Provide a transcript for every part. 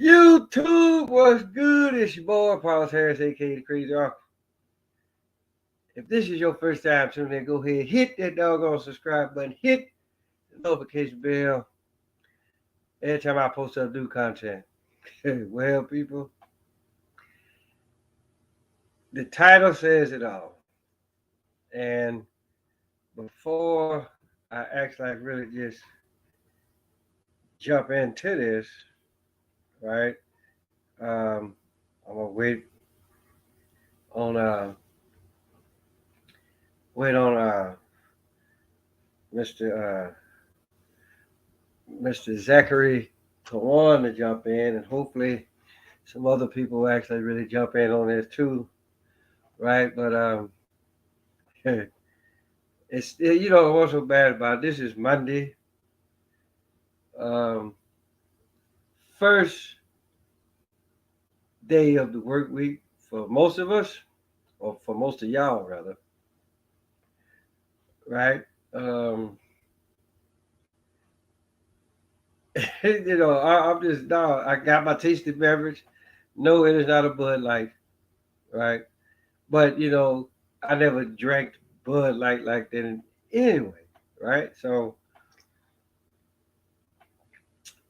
YouTube, what's good? It's your boy, Paul Harris, aka the Crazy Uncle. If this is your first time tuning in, go ahead, hit that doggone subscribe button, hit the notification bell every time I post up new content. Well, people, the title says it all. And before I actually really just jump into this, right? I'm gonna on uh wait on Mr. Mr. Zachary Kawan to jump in, and hopefully some other people will actually really jump in on this too, right? But it's what's so bad about it? This is Monday, um, first day of the work week for most of us, or for most of y'all rather, right? Um, I'm just now. I got my tasty beverage. No, it is not a Bud Light, right? But I never drank Bud Light like that anyway, right? So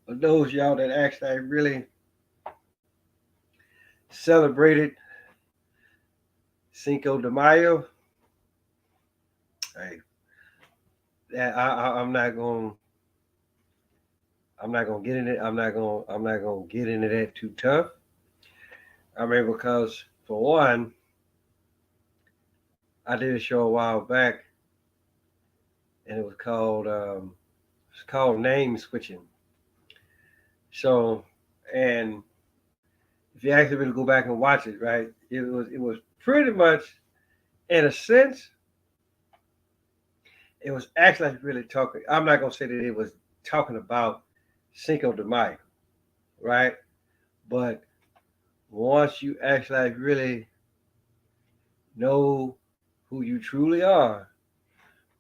for those y'all that actually really celebrated Cinco de Mayo, hey, I'm not going. I'm not gonna get in it. I'm not gonna get into that too tough. I mean, because for one, I did a show a while back, and it's called name switching. So, and if you actually really go back and watch it, right, it was pretty much, in a sense, it was actually really talking. I'm not gonna say that it was talking about Cinco de Mayo, right? But once you actually really know who you truly are,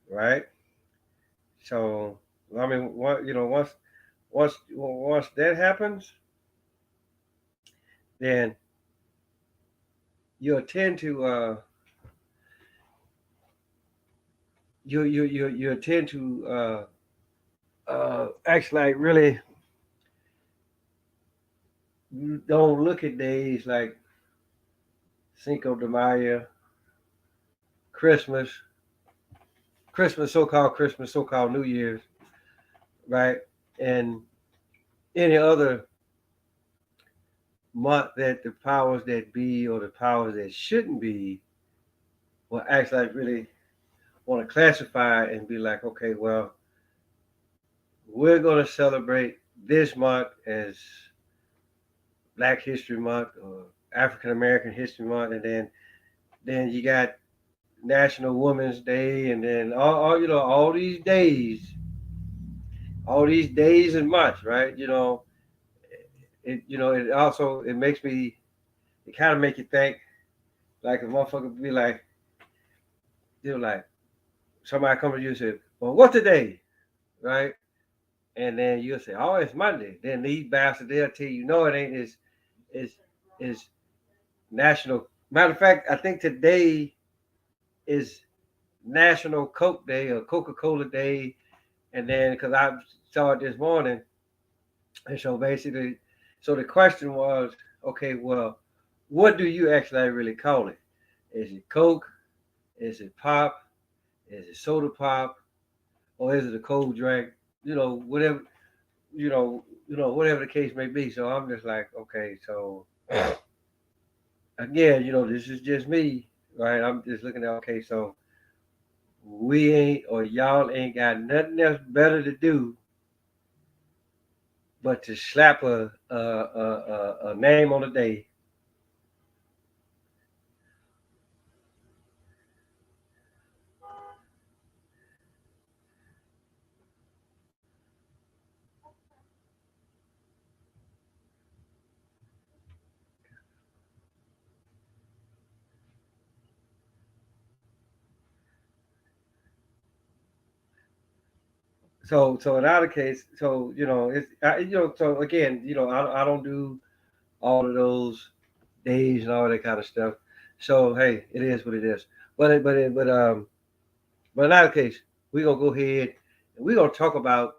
right? So I mean, once that happens, then you'll tend to you tend to actually like really don't look at days like Cinco de Mayo, Christmas, Christmas, so-called New Year's, right, and any other month that the powers that be or the powers that shouldn't be will actually like really want to classify and be like, okay, well, we're going to celebrate this month as Black History Month or African American History Month, and then you got National Women's Day, and then all these days and months, right? It also it makes me it kind of make you think like a motherfucker be like, like somebody come to you and say, well, what's today, right? And then you'll say, oh, it's Monday. Then these bastards they'll tell you, no, it ain't. It's is national. Matter of fact, I think today is National Coke Day or Coca Cola Day. And then because I saw it this morning, and so basically, so the question was, okay, well, what do you actually really call it? Is it Coke? Is it pop? Is it soda pop? Or is it a cold drink? Whatever. Whatever the case may be. So I'm just like, okay, so again, this is just me, right? I'm just looking at, okay, so we ain't or y'all ain't got nothing else better to do but to slap a name on the day. So in our case, so it's so again, I don't do all of those days and all that kind of stuff. So hey, it is what it is. But in either case, we're gonna go ahead and we're gonna talk about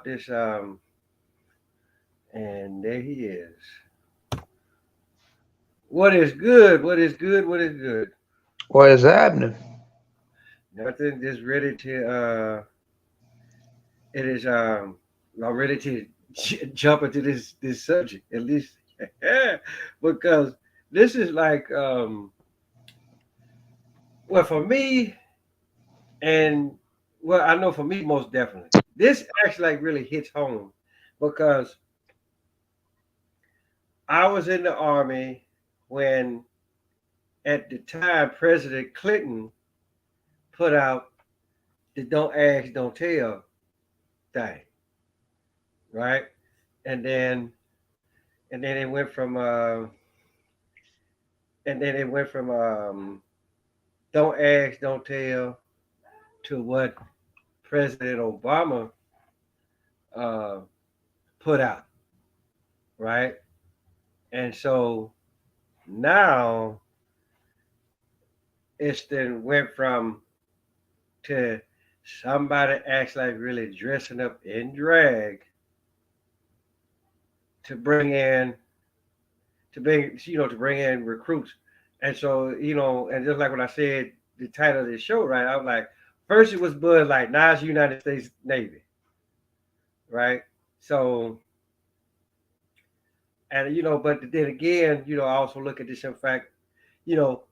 this. And there he is. What is good? What is good? What is good? What is happening? Nothing. Just ready to. It is. I'm ready to jump into this subject at least, because this is like well for me and well I know for me most definitely this actually like really hits home because I was in the army when at the time President Clinton put out the "Don't Ask, Don't Tell" thing, right? And then and then it went from "Don't Ask, Don't Tell" to what President Obama uh, put out, right? And so now it's then went from to somebody acts like really dressing up in drag to bring in to bring in recruits. And so, and just like when I said the title of the show, right? I was like, first it was Bud Light, now it's United States Navy, right? So, and but then again, I also look at this in fact, you know,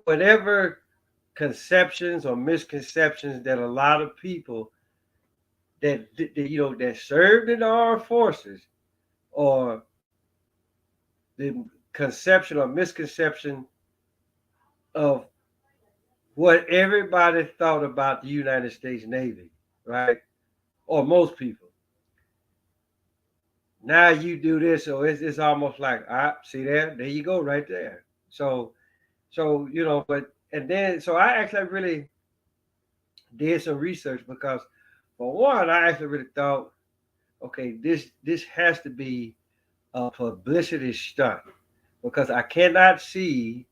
whatever conceptions or misconceptions that a lot of people that served in the armed forces or the conception or misconception of what everybody thought about the United States Navy, right? Or most people. Now you do this, so it's almost like, see there you go, right there. So but and then so I actually really did some research because for one, I actually really thought, okay, this has to be a publicity stunt because I cannot see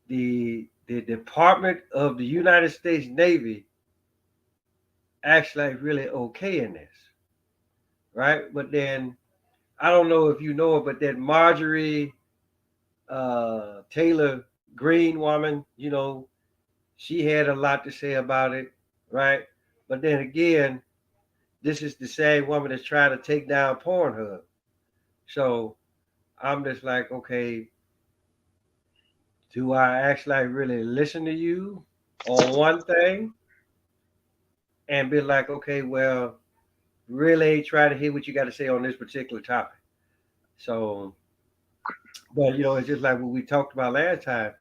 the Department of the United States Navy actually really okay in this, right? But then I don't know if you know it, but that Marjorie Taylor Green woman, she had a lot to say about it, right? But then again, this is the same woman that's trying to take down Pornhub. So I'm just like, okay, do I actually really listen to you on one thing and be like, okay, well, really try to hear what you got to say on this particular topic? So, but it's just like what we talked about last time,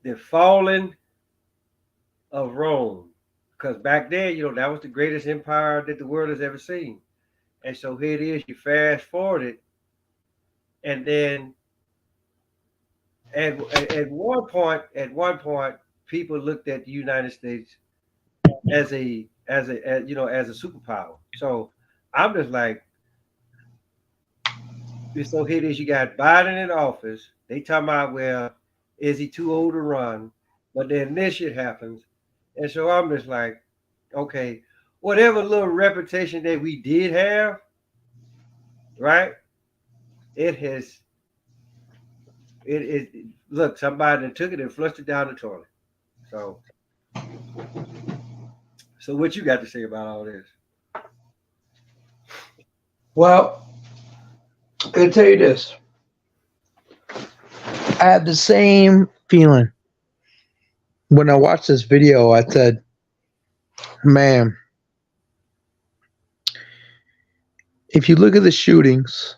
the falling of Rome. Because back then, that was the greatest empire that the world has ever seen. And so here it is, you fast forward it, and then at one point, people looked at the United States as a superpower. So I'm just like, so here it is, you got Biden in office. They talking about, well, is he too old to run? But then this shit happens, and so I'm just like, okay, whatever little reputation that we did have, right? It has it look, somebody that took it and flushed it down the toilet. So what you got to say about all this? Well, I'll tell you this. I had the same feeling when I watched this video. I said, man, if you look at the shootings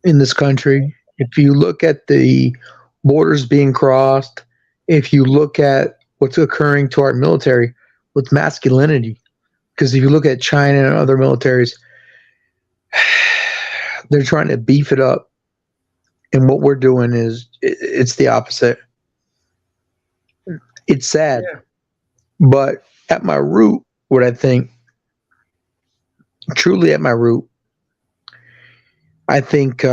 in this country, if you look at the borders being crossed, if you look at what's occurring to our military with masculinity, because if you look at China and other militaries, they're trying to beef it up. And what we're doing is it's the opposite. It's sad. Yeah. But at my root, what I think, truly at my root, I think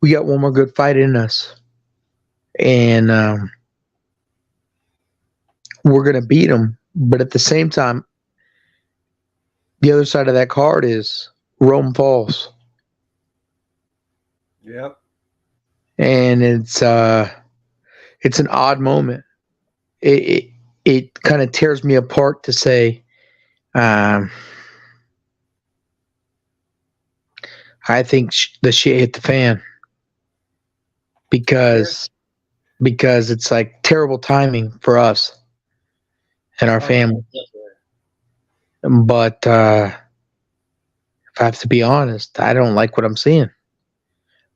we got one more good fight in us, and we're gonna beat them. But at the same time, the other side of that card is Rome falls, Yep. and it's an odd moment. It kind of tears me apart to say, um, I think the shit hit the fan Yeah. because it's like terrible timing for us and our Oh, family. But if I have to be honest, I don't like what I'm seeing.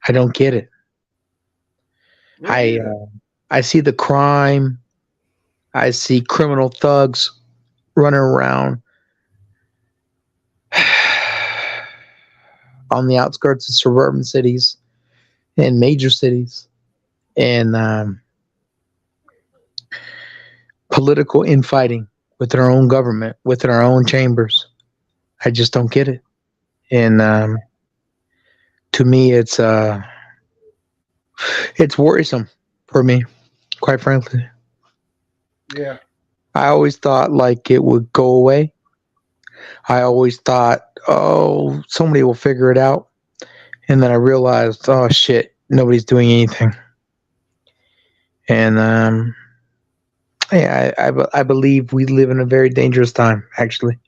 I don't get it. me I neither. I see the crime. I see criminal thugs running around on the outskirts of suburban cities and major cities, and political infighting within our own government, within our own chambers. I just don't get it. And to me, it's worrisome for me, quite frankly. Yeah. I always thought like it would go away. I always thought, oh, somebody will figure it out. And then I realized, oh shit, nobody's doing anything. And yeah, I believe we live in a very dangerous time, actually.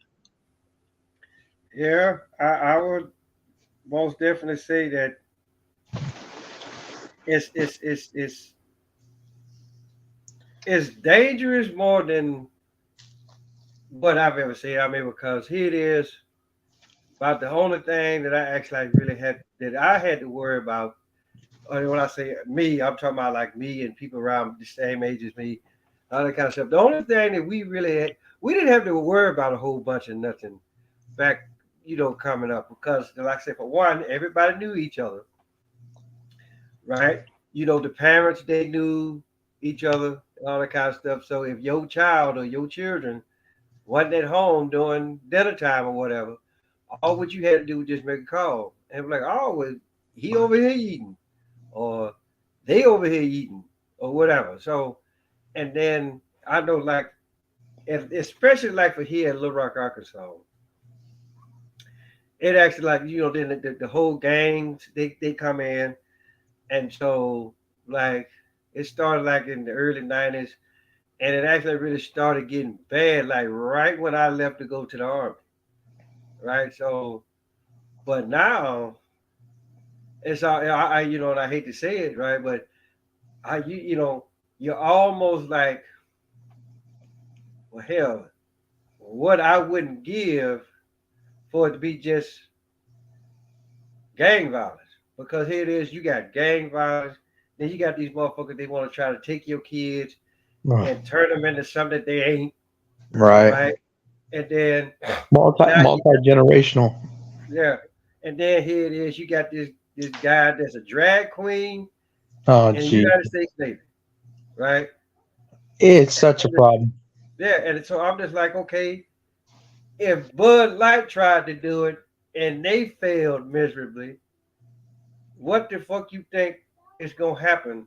Yeah. I would most definitely say that it's it's dangerous more than what I've ever seen. I mean, because here it is. About the only thing that I actually really had to worry about. When I say me, I'm talking about like me and people around the same age as me, all that kind of stuff. The only thing that we didn't have to worry about a whole bunch of nothing back, coming up because, like I said, for one, everybody knew each other, right? The parents they knew each other, all that kind of stuff. So if your child or your children wasn't at home during dinner time or whatever, all what you had to do was just make a call and be like, oh, well, he over here eating, or they over here eating, or whatever. So, and then I know, like, especially like for here in Little Rock, Arkansas, it actually like then the whole gangs they come in, and so like it started like in the early '90s, and it actually really started getting bad like right when I left to go to the army, right? So, but now it's all and I hate to say it, right, but you're almost like, well, hell, what I wouldn't give for it to be just gang violence. Because here it is, you got gang violence, then you got these motherfuckers, they want to try to take your kids and turn them into something that they ain't, Right. right? And then Multi now you multi generational. yeah. And then here it is, you got this guy that's a drag queen Oh in the gee. United States Navy, right? It's And such a problem. yeah, and so I'm just like, okay, if Bud Light tried to do it and they failed miserably, what the fuck you think is gonna happen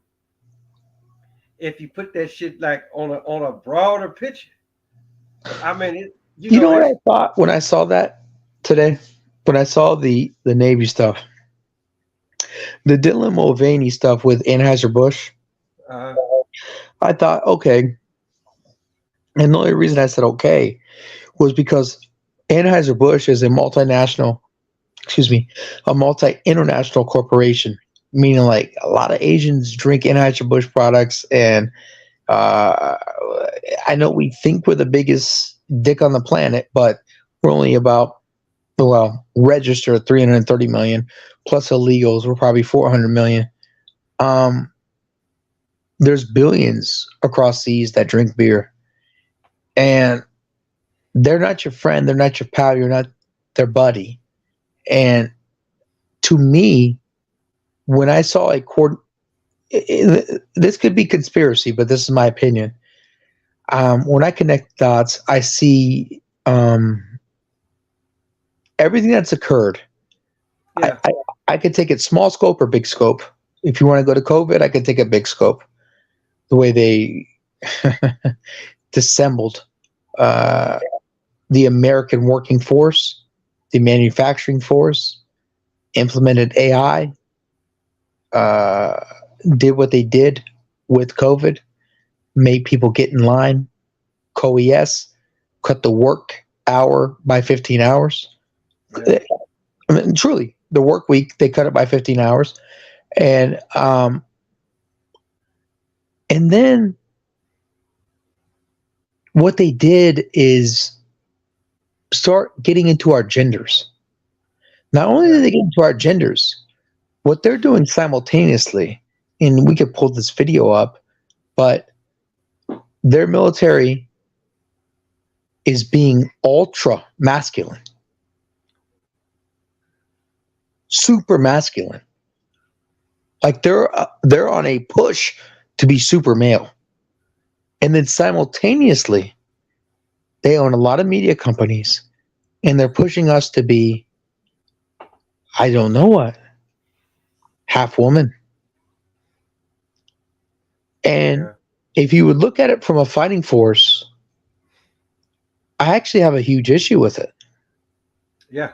if you put that shit like on a broader picture? I mean, You know what I it's thought when I saw that today? When I saw the Navy stuff, the Dylan Mulvaney stuff with Anheuser Busch, uh, I thought, okay. And the only reason I said okay was because Anheuser Busch is a multinational, excuse me, a multi international corporation, meaning like a lot of Asians drink Anheuser Busch products, and uh, I know we think we're the biggest dick on the planet, but we're only about, well, registered 330 million plus illegals. We're probably 400 million. Um, there's billions across seas that drink beer, and they're not your friend, they're not your pal, you're not their buddy. And to me, when I saw a court, this could be conspiracy, but this is my opinion. When I connect dots, I see everything that's occurred Yeah. I could take it small scope or big scope. If you want to go to COVID, I could take a big scope. The way they dissembled the American working force, the manufacturing force, implemented AI, uh, did what they did with COVID, made people get in line, coes, cut the work hour by 15 hours. Yeah. I mean, truly, the work week, they cut it by 15 hours. And then what they did is start getting into our genders. Not only did they get into our genders, what they're doing simultaneously, and we could pull this video up, but their military is being ultra masculine, super masculine. Like they're on a push to be super male. And then simultaneously, they own a lot of media companies, and they're pushing us to be, I don't know what, half woman. And if you would look at it from a fighting force, I actually have a huge issue with it. Yeah.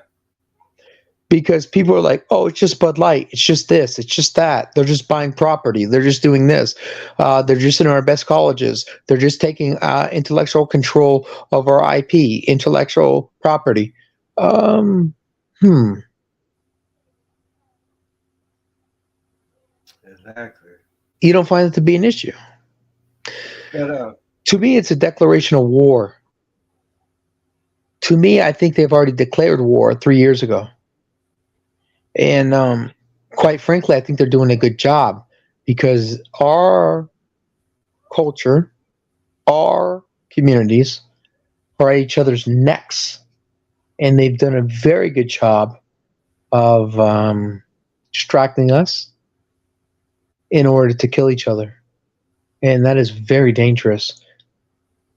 Because people are like, oh, it's just Bud Light. It's just this. It's just that. They're just buying property. They're just doing this. They're just in our best colleges. They're just taking intellectual control of our IP, intellectual property. Exactly. You don't find it to be an issue. But, to me, it's a declaration of war. To me, I think they've already declared war 3 years ago. And quite frankly, I think they're doing a good job because our culture, our communities are at each other's necks. And they've done a very good job of distracting us in order to kill each other. And that is very dangerous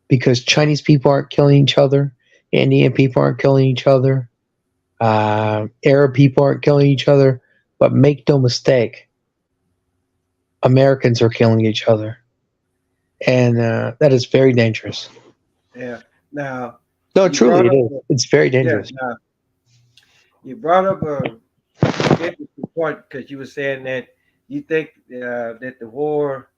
because Chinese people aren't killing each other. Indian people aren't killing each other. Arab people aren't killing each other. But make no mistake, Americans are killing each other. And that is very dangerous. Yeah. Now. No, truly, it is. It's very dangerous. Yeah, now, you brought up a interesting point because you were saying that you think that the war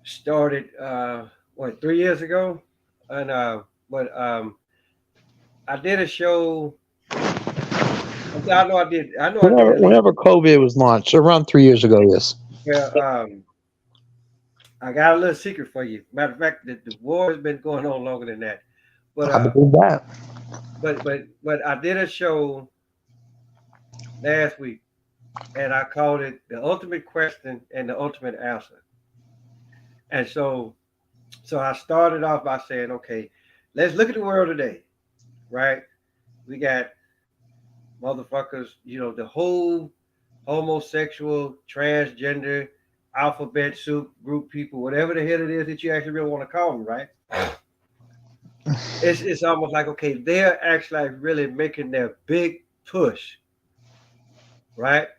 started 3 years ago, and but I did a show. I know I did. I know whenever COVID was launched, around 3 years ago, yes. Yeah. I got a little secret for you. Matter of fact, the war has been going on longer than that. But I believe that. But I did a show last week, and I called it "The Ultimate Question and the Ultimate Answer." And so I started off by saying, okay, let's look at the world today, right? We got motherfuckers, the whole homosexual, transgender, alphabet soup group people, whatever the hell it is that you actually really want to call them, right? It's almost like, okay, they're actually like really making their big push, right?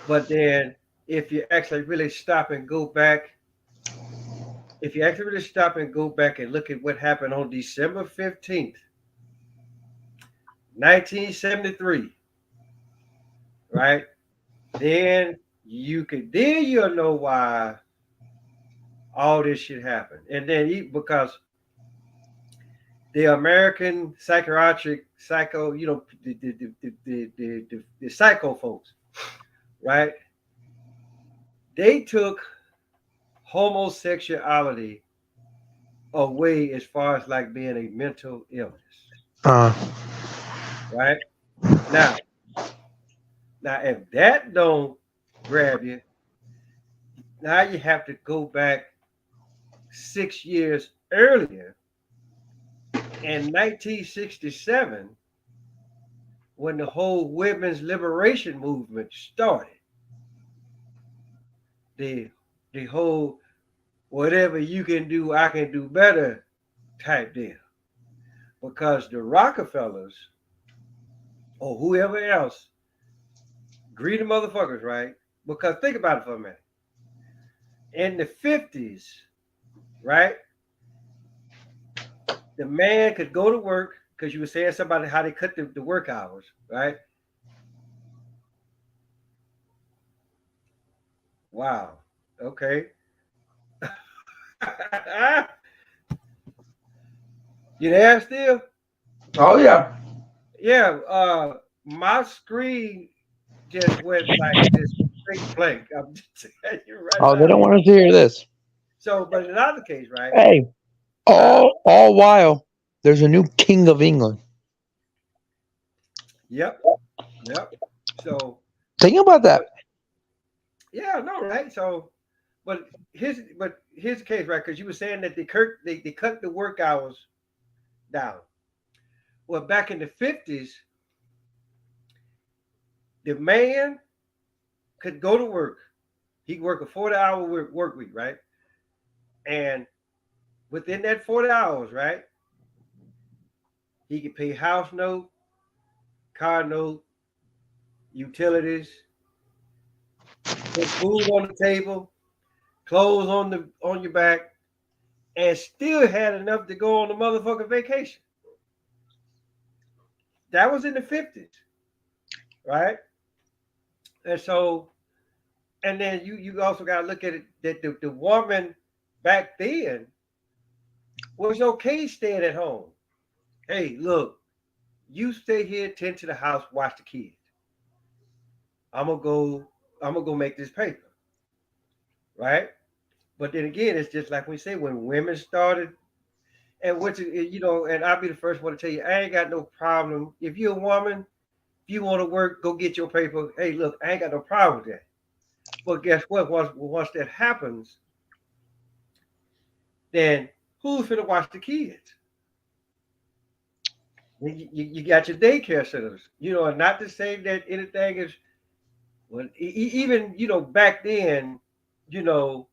But then if you actually really stop and go back, and look at what happened on December 15th, 1973, right? Then you'll know why all this shit happened. And then because the American the psycho folks, right? They took homosexuality away as far as like being a mental illness. Right? Now if that don't grab you, now you have to go back 6 years earlier in 1967 when the whole women's liberation movement started. The whole whatever you can do, I can do better type deal. Because the Rockefellers or whoever else greedy motherfuckers, right? Because think about it for a minute. In the 50s, right, the man could go to work because you were saying something about how they cut the work hours, right? Wow. Okay. You there still? Oh yeah. Yeah. My screen just went like just straight blank. I'm just telling you right Oh, they now. don't want us to hear this. So, but in another case, right? Hey, Huh? all while there's a new king of England. Yep. Yep. So, Think about that. but yeah, no, right? So, but here's the case, right? Because you were saying that they cut the work hours down. Well, back in the 50s, the man could go to work. He could work a 40-hour work week, right? And within that 40 hours, right, he could pay house note, car note, utilities, put food on the table, clothes on your back, and still had enough to go on the motherfucking vacation. That was in the 50s, right? And so, and then you also got to look at it that the woman back then was okay staying at home. Hey, look, you stay here, tend to the house, watch the kids. I'm gonna go. I'm gonna go make this paper, right? But then again, it's just like we say when women started, and which and I'll be the first one to tell you, I ain't got no problem if you're a woman. If you want to work, go get your paper. Hey, look, I ain't got no problem with that. But guess what? Once that happens, then who's gonna watch the kids? You got your daycare centers, not to say that anything is, well, even back then, you know,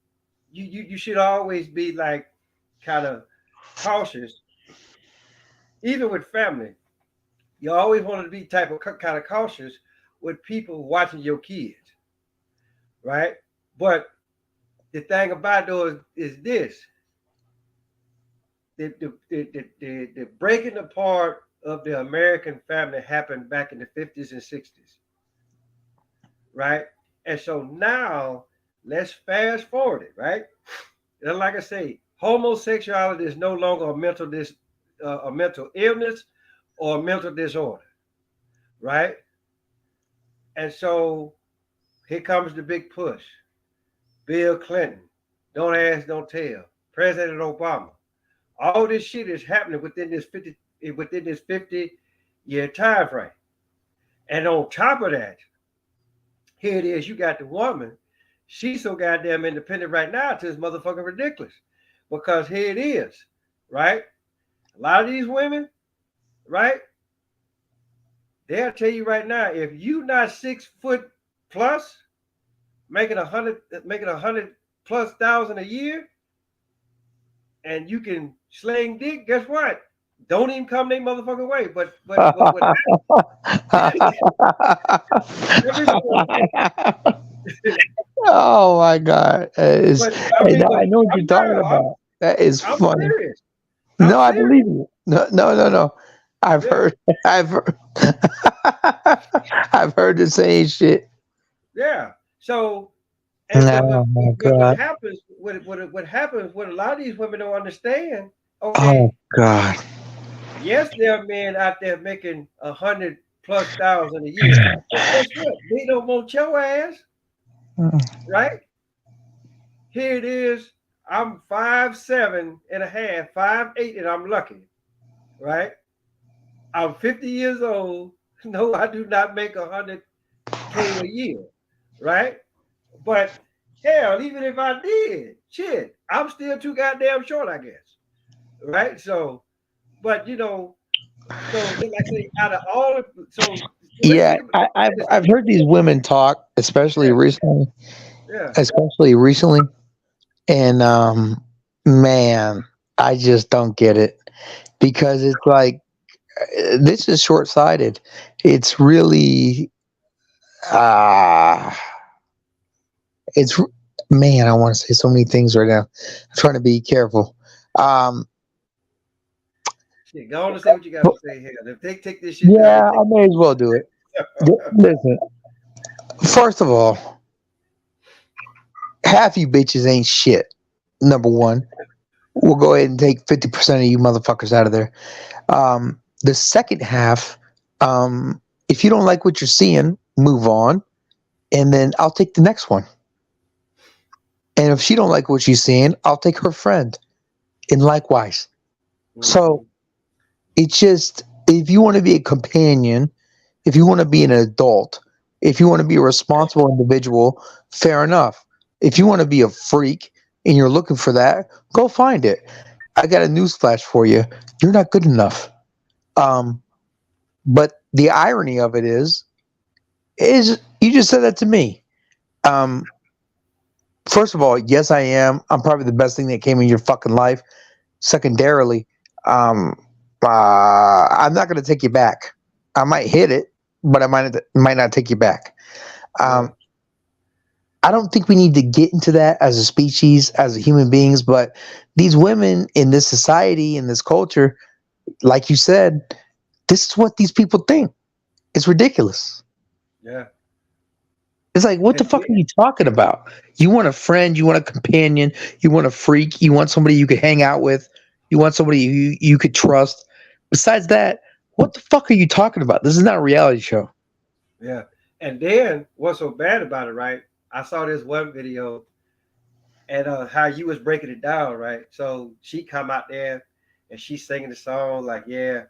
you should always be like kind of cautious, even with family. You always want to be type of kind of cautious with people watching your kids, right? But the thing about those is this: the breaking apart of the American family happened back in the 50s and 60s, right? And so now let's fast forward it, right? And like I say, homosexuality is no longer a mental illness or a mental disorder, right? And so here comes the big push. Bill Clinton, don't ask, don't tell. President Obama. All this shit is happening within this 50-year time frame. And on top of that, here it is, you got the woman. She's so goddamn independent right now to this motherfucking ridiculous. Because here it is, right? A lot of these women, right? They'll tell you right now, if you not 6 foot plus, making a hundred plus thousand a year, and you can sling dick, guess what? Don't even come their motherfucking way. But what Oh my God. but I mean, but I know what you're I'm talking not. about. That is I'm funny. serious. I'm No, I serious. believe you. No, no, no, no. I've Yeah, heard, I've heard, I've heard the same shit. yeah. So, and Oh my what God. happens? What happens? What a lot of these women don't understand. Oh Okay, God. yes, there are men out there making 100 plus thousand a year, but guess what? They don't want your ass, right? Here it is. I'm 5'7" and a half, 5'8", and I'm lucky, right? I'm 50 years old. No, I do not make 100K a year, right? But hell, even if I did, shit, I'm still too goddamn short, I guess, right? So, but so like I say, out of all, let's Yeah, think about this. I've heard these women talk, Yeah, yeah. especially recently, and man, I just don't get it because it's like this is short sighted. It's really It's man, I want to say so many things right now. I'm trying to be careful. Um, Shit, go on and say what you got to but say here. If they take this shit down, yeah, they I take may as well do it. Listen, first of all, half you bitches ain't shit. Number one, we'll go ahead and take 50% of you motherfuckers out of there. The second half, if you don't like what you're seeing, move on, and then I'll take the next one. And if she don't like what she's seeing, I'll take her friend, and likewise. So Mhm. it's just if you want to be a companion, if you want to be an adult, if you want to be a responsible individual, fair enough. If you want to be a freak and you're looking for that, go find it. I got a newsflash for you. You're not good enough. Um, but the irony of it is you just said that to me. Um, First of all, yes, I am. I'm probably the best thing that came in your fucking life. Secondarily, um, I'm not going to take you back. I might hit it, but I might not take you back. Yeah, Um, I don't think we need to get into that as a species, as human beings. But these women in this society, in this culture, like you said, this is what these people think. It's ridiculous. yeah. It's like, what the And fuck are you talking about? You want a friend, you want a companion, you want a freak, you want somebody you could hang out with, you want somebody you could trust. Besides that, what the fuck are you talking about? This is not a reality show. yeah. And then what's so bad about it, right? I saw this one video and how you was breaking it down, right? So she come out there and she's singing the song like, yeah,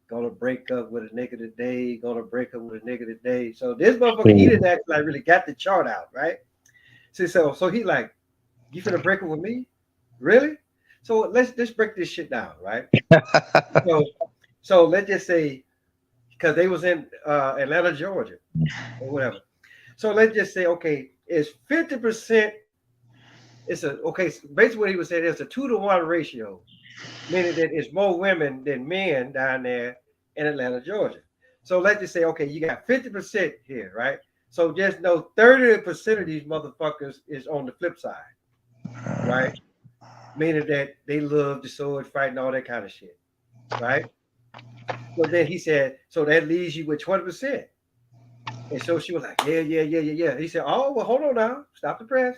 gonna break up with a nigga today, gonna break up with a nigga today. So this motherfucker, he didn't actually like really got the chart out, right? So he like, you finna break up with me? Really? So let's break this shit down, right? So so let's just say because they was in Atlanta, Georgia, or whatever. So let's just say, okay, it's 50%. It's a okay. So basically, what he was saying is a 2-to-1 ratio, meaning that it's more women than men down there in Atlanta, Georgia. So let's just say, okay, you got 50% here, right? So just know 30% of these motherfuckers is on the flip side, right? Meaning that they love the sword fighting, all that kind of shit, right? So then he said, so that leaves you with 20%. And so she was like, yeah, yeah, yeah, yeah, yeah. He said, oh, well, hold on now. Stop the press.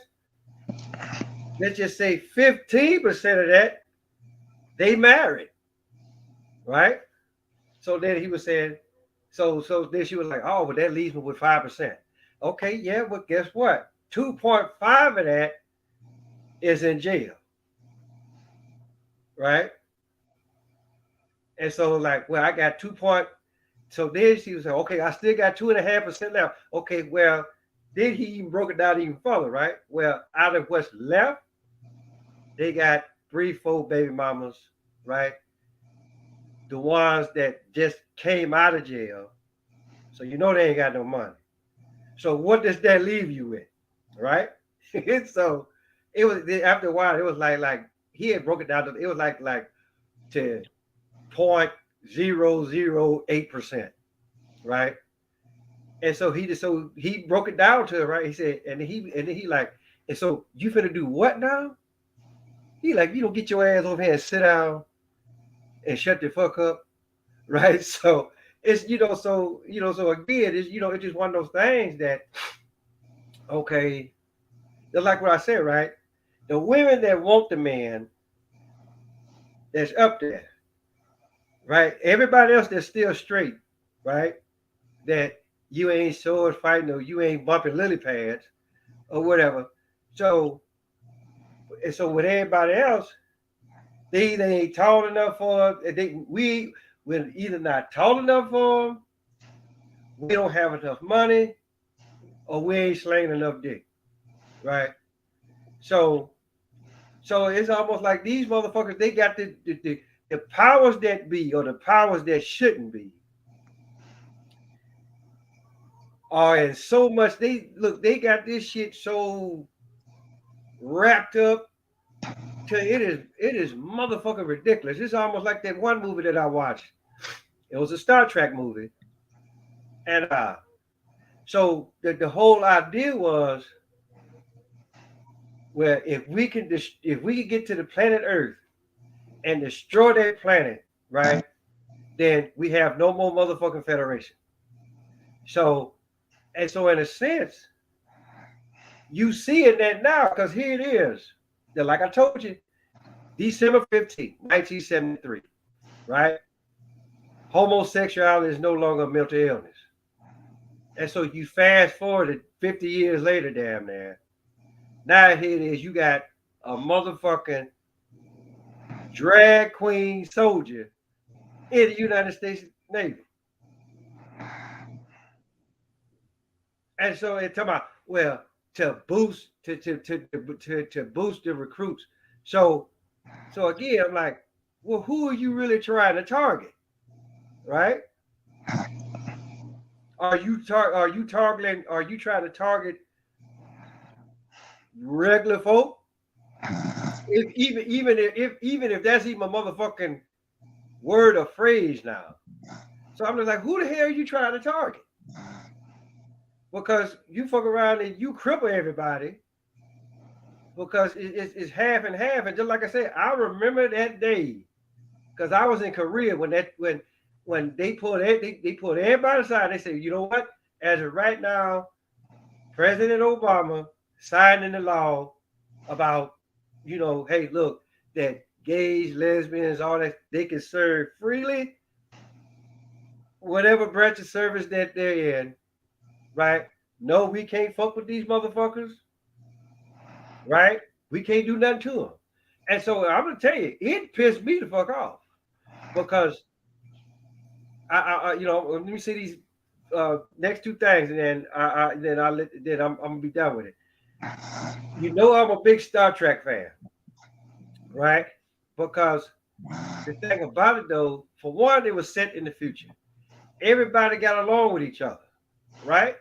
Let's just say 15% of that, they married, right? So then he was saying, so then she was like, oh, well, that leaves me with 5%. Okay, yeah, but guess what? 2.5 of that is in jail, right? And so like, well, I got 2 point. So then she was like, okay, I still got 2.5% left. Okay, well, then he even broke it down even further, right? Well, out of what's left, they got 3, 4 baby mamas, right? The ones that just came out of jail. So you know they ain't got no money. So what does that leave you with? Right? So it was after a while, it was like he had broke it down to it was like to 0.008%, right? And so he broke it down to her, right? He said, and then he like, and so you finna do what now? He like, you don't get your ass over here and sit down and shut the fuck up, right? So it's so again, it's just one of those things that okay, just like what I said, right? The women that want the man that's up there, right? Everybody else that's still straight, right? That you ain't sword fighting or you ain't bumping lily pads or whatever. So and so with everybody else, they either ain't tall enough for we're either not tall enough for them, we don't have enough money, or we ain't slaying enough dick, right? So so it's almost like these motherfuckers, they got the powers that be or the powers that shouldn't be are in so much. They got this shit so wrapped up to it is motherfucking ridiculous. It's almost like that one movie that I watched. It was a Star Trek movie, and So the whole idea was, well, if we can get to the planet Earth and destroy that planet, right, then we have no more motherfucking Federation. So so in a sense, you see it that now because here it is. Like I told you, December 15th, 1973, right? Homosexuality is no longer a mental illness. And so you fast forward to 50 years later, damn near. Now here it is, you got a motherfucking drag queen soldier in the United States Navy. And so it's talking about, well, to boost to boost the recruits. So again, I'm like, well, who are you really trying to target? Right? Are you targeting? Are you trying to target regular folk? Even if that's even a motherfucking word or phrase now. So I'm just like, who the hell are you trying to target? Because you fuck around and you cripple everybody. Because it's half and half. And just like I said, I remember that day because I was in Korea when they pulled everybody aside. They said, you know what? As of right now, President Obama signed into law about, hey, look, that gays, lesbians, all that, they can serve freely, whatever branch of service that they're in, right? No, we can't fuck with these motherfuckers, right? We can't do nothing to them. And so I'm gonna tell you, it pissed me the fuck off because I let me see these next two things, and then I'm gonna be done with it. I'm a big Star Trek fan, right? Because the thing about it, though, for one, it was set in the future. Everybody got along with each other, right?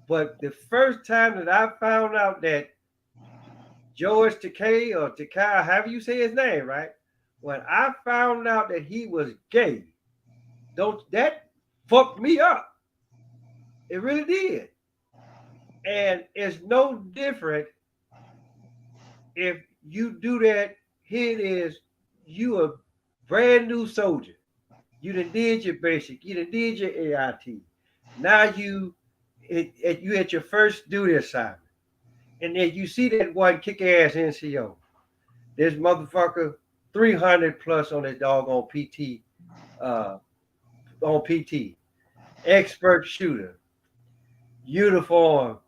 But the first time that I found out that George Takei or Takai, however you say his name, right? When I found out that he was gay, that fucked me up. It really did. And it's no different if you do that. Here it is. You a brand new soldier. You done did your basic. You done did your AIT. Now you at your first duty assignment. And then you see that one kick-ass NCO. This motherfucker 300 plus on his doggone PT. On PT. Expert shooter. Uniform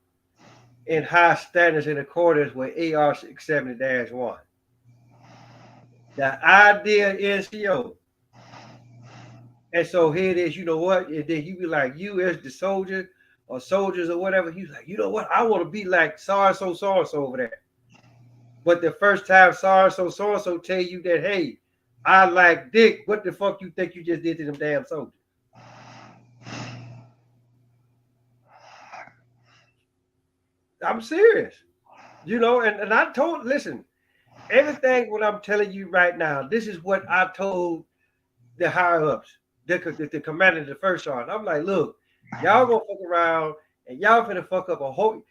in high standards in accordance with AR 670-1. The ideal NCO. And so here it is, you know what? And then you be like, you as the soldier or soldiers or whatever, he's like, you know what? I want to be like so-and-so over there. But the first time so-and-so tell you that, hey, I like dick, what the fuck you think you just did to them damn soldiers? I'm serious. And I listen, everything what I'm telling you right now, this is what I told the higher ups, the commander of the first sergeant. I'm like, look, y'all gonna fuck around and y'all finna fuck up a whole.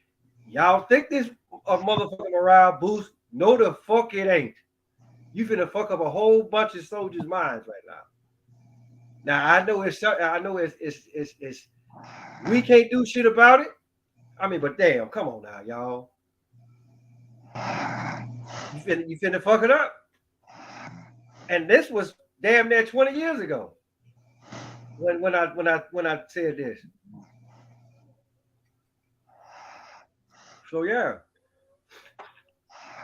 Y'all think this a motherfucking morale boost? No, the fuck it ain't. You finna fuck up a whole bunch of soldiers' minds right now. Now I know it's we can't do shit about it. I mean, but damn, come on now, y'all. You finna fuck it up. And this was damn near 20 years ago. When I said this. So yeah.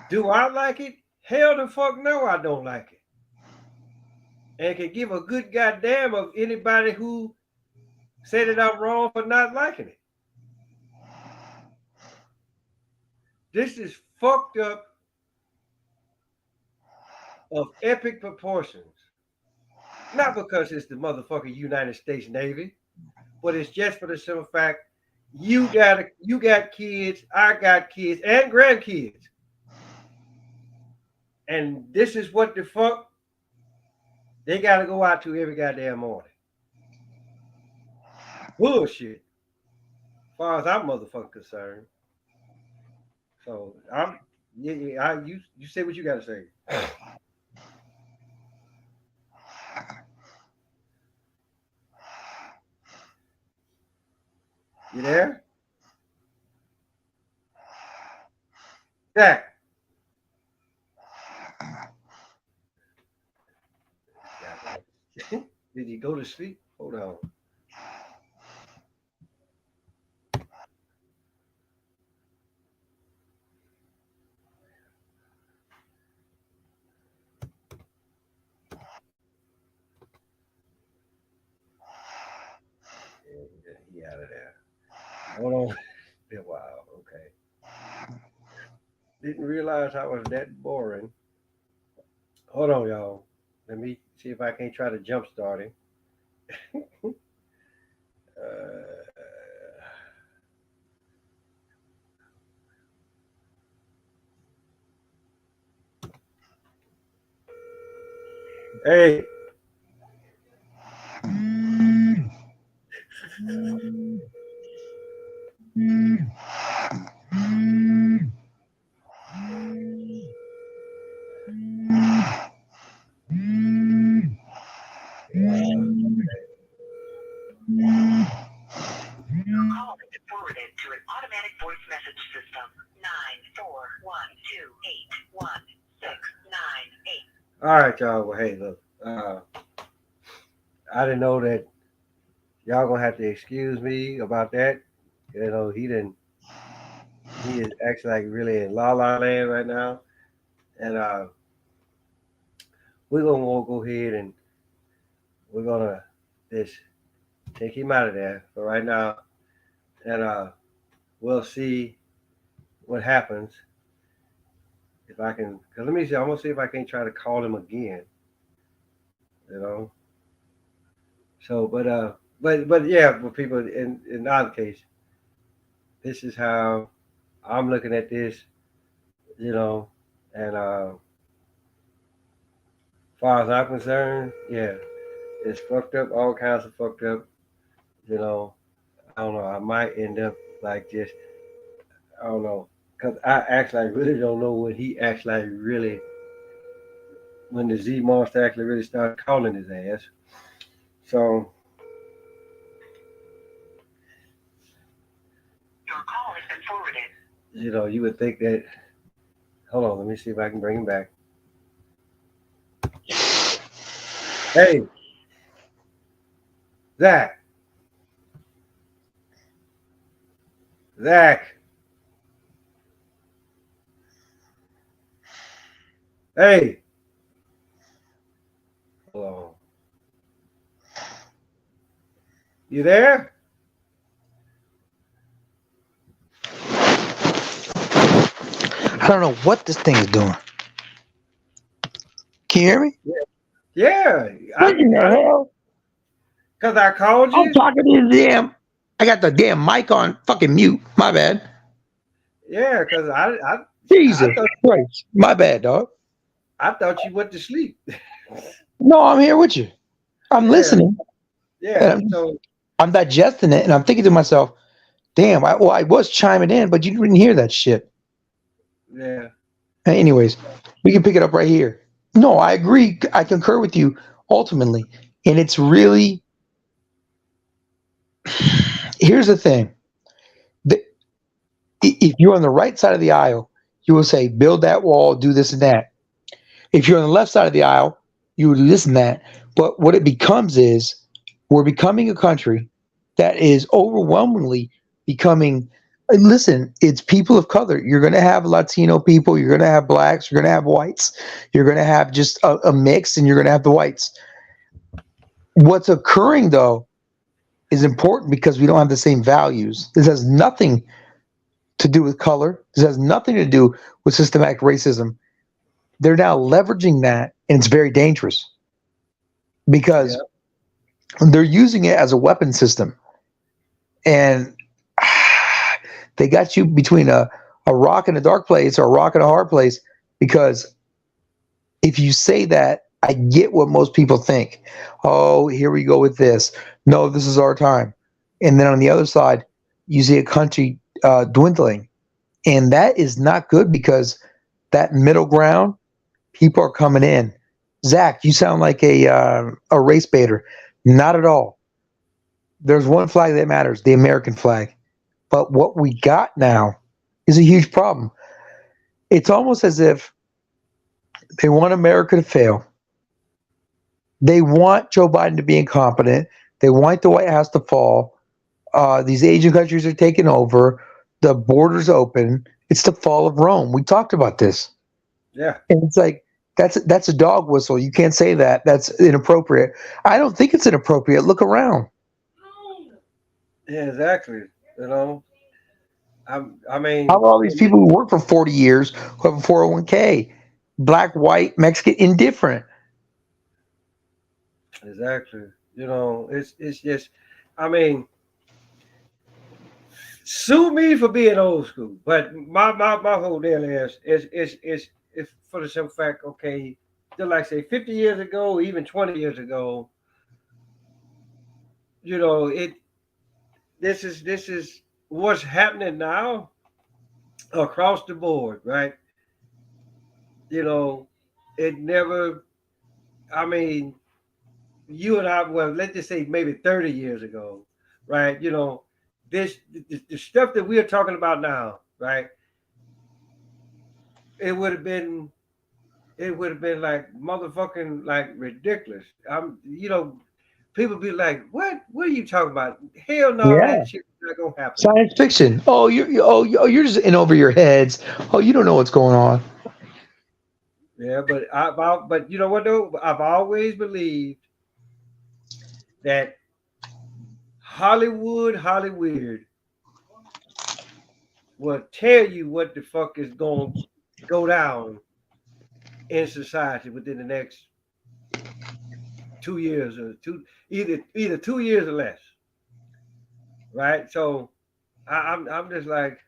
Do I like it? Hell the fuck no, I don't like it. And can give a good goddamn of anybody who said that I'm wrong for not liking it. This is fucked up of epic proportions. Not because it's the motherfucking United States Navy, but it's just for the simple fact you got kids, I got kids, and grandkids. And this is what the fuck they gotta go out to every goddamn morning. Bullshit. far as I'm motherfucking concerned. So I'm you say what you gotta say. You there? Jack. Did he go to sleep? Hold on. Yeah, he out of there. Hold on. Been a while. Okay. Didn't realize I was that boring. Hold on, y'all. Let me see if I can't try to jump start him. Uh, hey. Call is forwarded to an automatic voice message system. 941281698. All right, y'all. Well, hey, look. I didn't know that y'all gonna have to excuse me about that. You know, he didn't. He is actually like really in La La Land right now, and we're gonna go ahead and we're gonna just take him out of there for right now, and we'll see what happens if I can. Cause let me see. I'm gonna see if I can try to call him again. You know. So, but yeah, for people in our case, this is how I'm looking at this. You know, and far as I'm concerned, yeah, it's fucked up. All kinds of fucked up. You know, I don't know. I might end up like just I don't know because I actually really don't know what he actually really when the Z monster actually really started calling his ass. So Your call has been forwarded. you know, you would think that. Hold on, let me see if I can bring him back. Hey, Zach. Zach. Hey. Hold on. You there? I don't know what this thing is doing. Can you hear me? Yeah. What in the hell? Because I called I'm you? talking to the damn. I got the damn mic on fucking mute. My bad. Yeah, because Jesus Christ. My bad, dog. I thought you went to sleep. No, I'm here with you. I'm Yeah. listening. Yeah. And So I'm digesting it, and I'm thinking to myself, damn, I was chiming in, but you didn't hear that shit. yeah. Anyways, we can pick it up right here. No, I agree. I concur with you ultimately. And it's really, here's the thing. The, if you're on the right side of the aisle, you will say, build that wall, do this and that. If you're on the left side of the aisle, you would do this and that. But what it becomes is we're becoming a country that is overwhelmingly becoming, and listen, it's people of color. You're going to have Latino people, you're going to have blacks, you're going to have whites, you're going to have just a mix, and you're going to have the whites. What's occurring, though, is important because we don't have the same values. This has nothing to do with color. This has nothing to do with systematic racism. They're now leveraging that, and it's very dangerous because they're using it as a weapon system. And they got you between a rock and a dark place or a rock and a hard place, because if you say that, I get what most people think. Oh, here we go with this. No, this is our time. And then on the other side, you see a country dwindling, and that is not good because that middle ground, people are coming in. Zach, you sound like a race baiter. Not at all. There's one flag that matters, the American flag. But what we got now is a huge problem. It's almost as if they want America to fail. They want Joe Biden to be incompetent. They want the White House to fall. These Asian countries are taking over. The borders open. It's the fall of Rome. We talked about this. Yeah. And it's like, that's a dog whistle. You can't say that. That's inappropriate. I don't think it's inappropriate. Look around. Yeah, exactly. You know, I mean, How about all these people who work for 40 years who have a 401k? Black, white, Mexican, indifferent. exactly. You know, it's just, I mean, sue me for being old school, but my whole deal is for the simple fact, okay, just like say 50 years ago, even 20 years ago, you know, this is what's happening now across the board, right? You know, it never, I mean, you and I, well, let's just say maybe 30 years ago, right? You know, the stuff that we are talking about now, right? It would have been like motherfucking like ridiculous. You know, people be like, what are you talking about? Hell no, Yeah. that shit's not gonna happen. Science fiction. Oh, you're just in over your heads. Oh, you don't know what's going on. Yeah, but you know what though? I've always believed that Hollywood will tell you what the fuck is going to go down in society within the next 2 years or either 2 years or less, right? So I'm just like,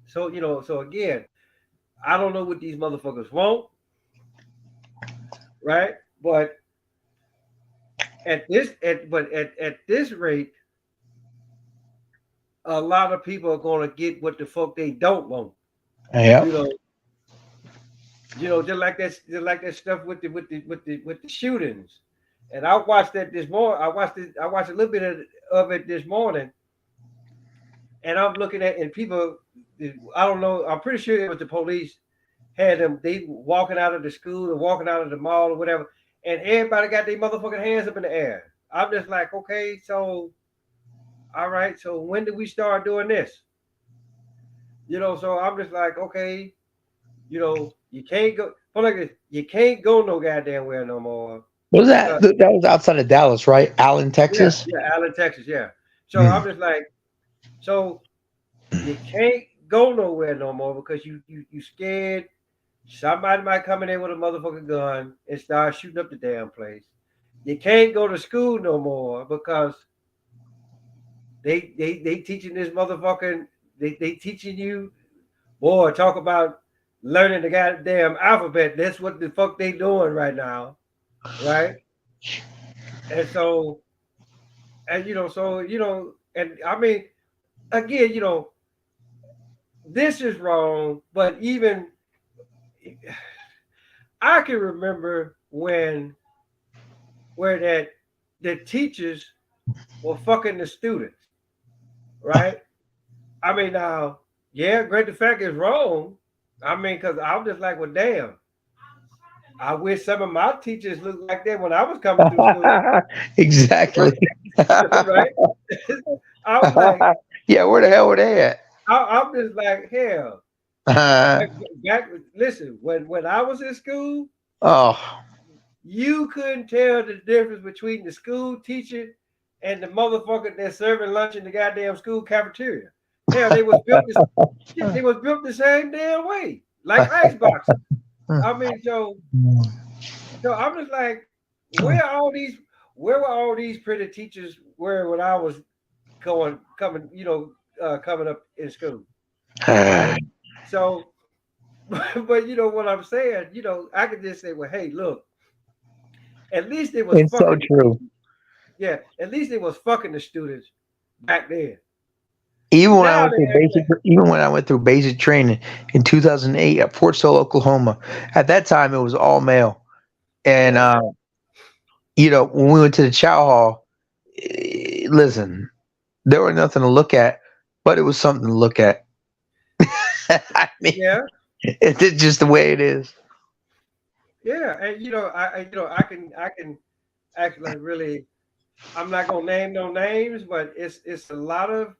so you know, so again, I don't know what these motherfuckers want, right? But at this rate, a lot of people are gonna get what the fuck they don't want. Yeah. You know, just like that stuff with the shootings. And I watched that this morning. I watched a little bit of it this morning, and I'm looking at and people. I don't know. I'm pretty sure it was the police had them. They walking out of the school or walking out of the mall or whatever, and everybody got their motherfucking hands up in the air. I'm just like, okay, so all right, so when did we start doing this? You know, so I'm just like, okay, you know, you can't go. Hold like this, you can't go no goddamn where no more. What was that? That was outside of Dallas, right? Allen, Texas. Yeah, Allen, Texas. Yeah. So Mm. I'm just like, so you can't go nowhere no more because you scared somebody might come in there with a motherfucking gun and start shooting up the damn place. You can't go to school no more because they teaching this motherfucking they teaching you, boy, talk about learning the goddamn alphabet. That's what the fuck they doing right now, right? And so, and you know, so you know, and I mean, again, you know, this is wrong, but even I can remember when where that the teachers were fucking the students, right? I mean, now, yeah, great the fact is wrong. I mean, because I'm just like, well, damn. I wish some of my teachers looked like that when I was coming through school. Exactly. Right? I'm like, Yeah, where the hell were they at? I'm just like, hell. Listen, when I was in school, Oh, you couldn't tell the difference between the school teacher and the motherfucker that's serving lunch in the goddamn school cafeteria. Hell, they was built the same damn way, like iceboxes. I mean, so I'm just like, where were all these pretty teachers were when I was coming, coming up in school. Right? So, but you know what I'm saying, you know, I could just say, well, hey, look, at least it was it's so fucking true. yeah, at least it was fucking the students back then. Even when I Now went they through act basic, like, even when I went through basic training in 2008 at Fort Sill, Oklahoma. At that time, it was all male, and yeah, when we went to the chow hall, listen, there was nothing to look at, but it was something to look at. I mean, yeah, it's just the way it is. yeah. And I can act like really. I'm not gonna name no names, but it's a lot of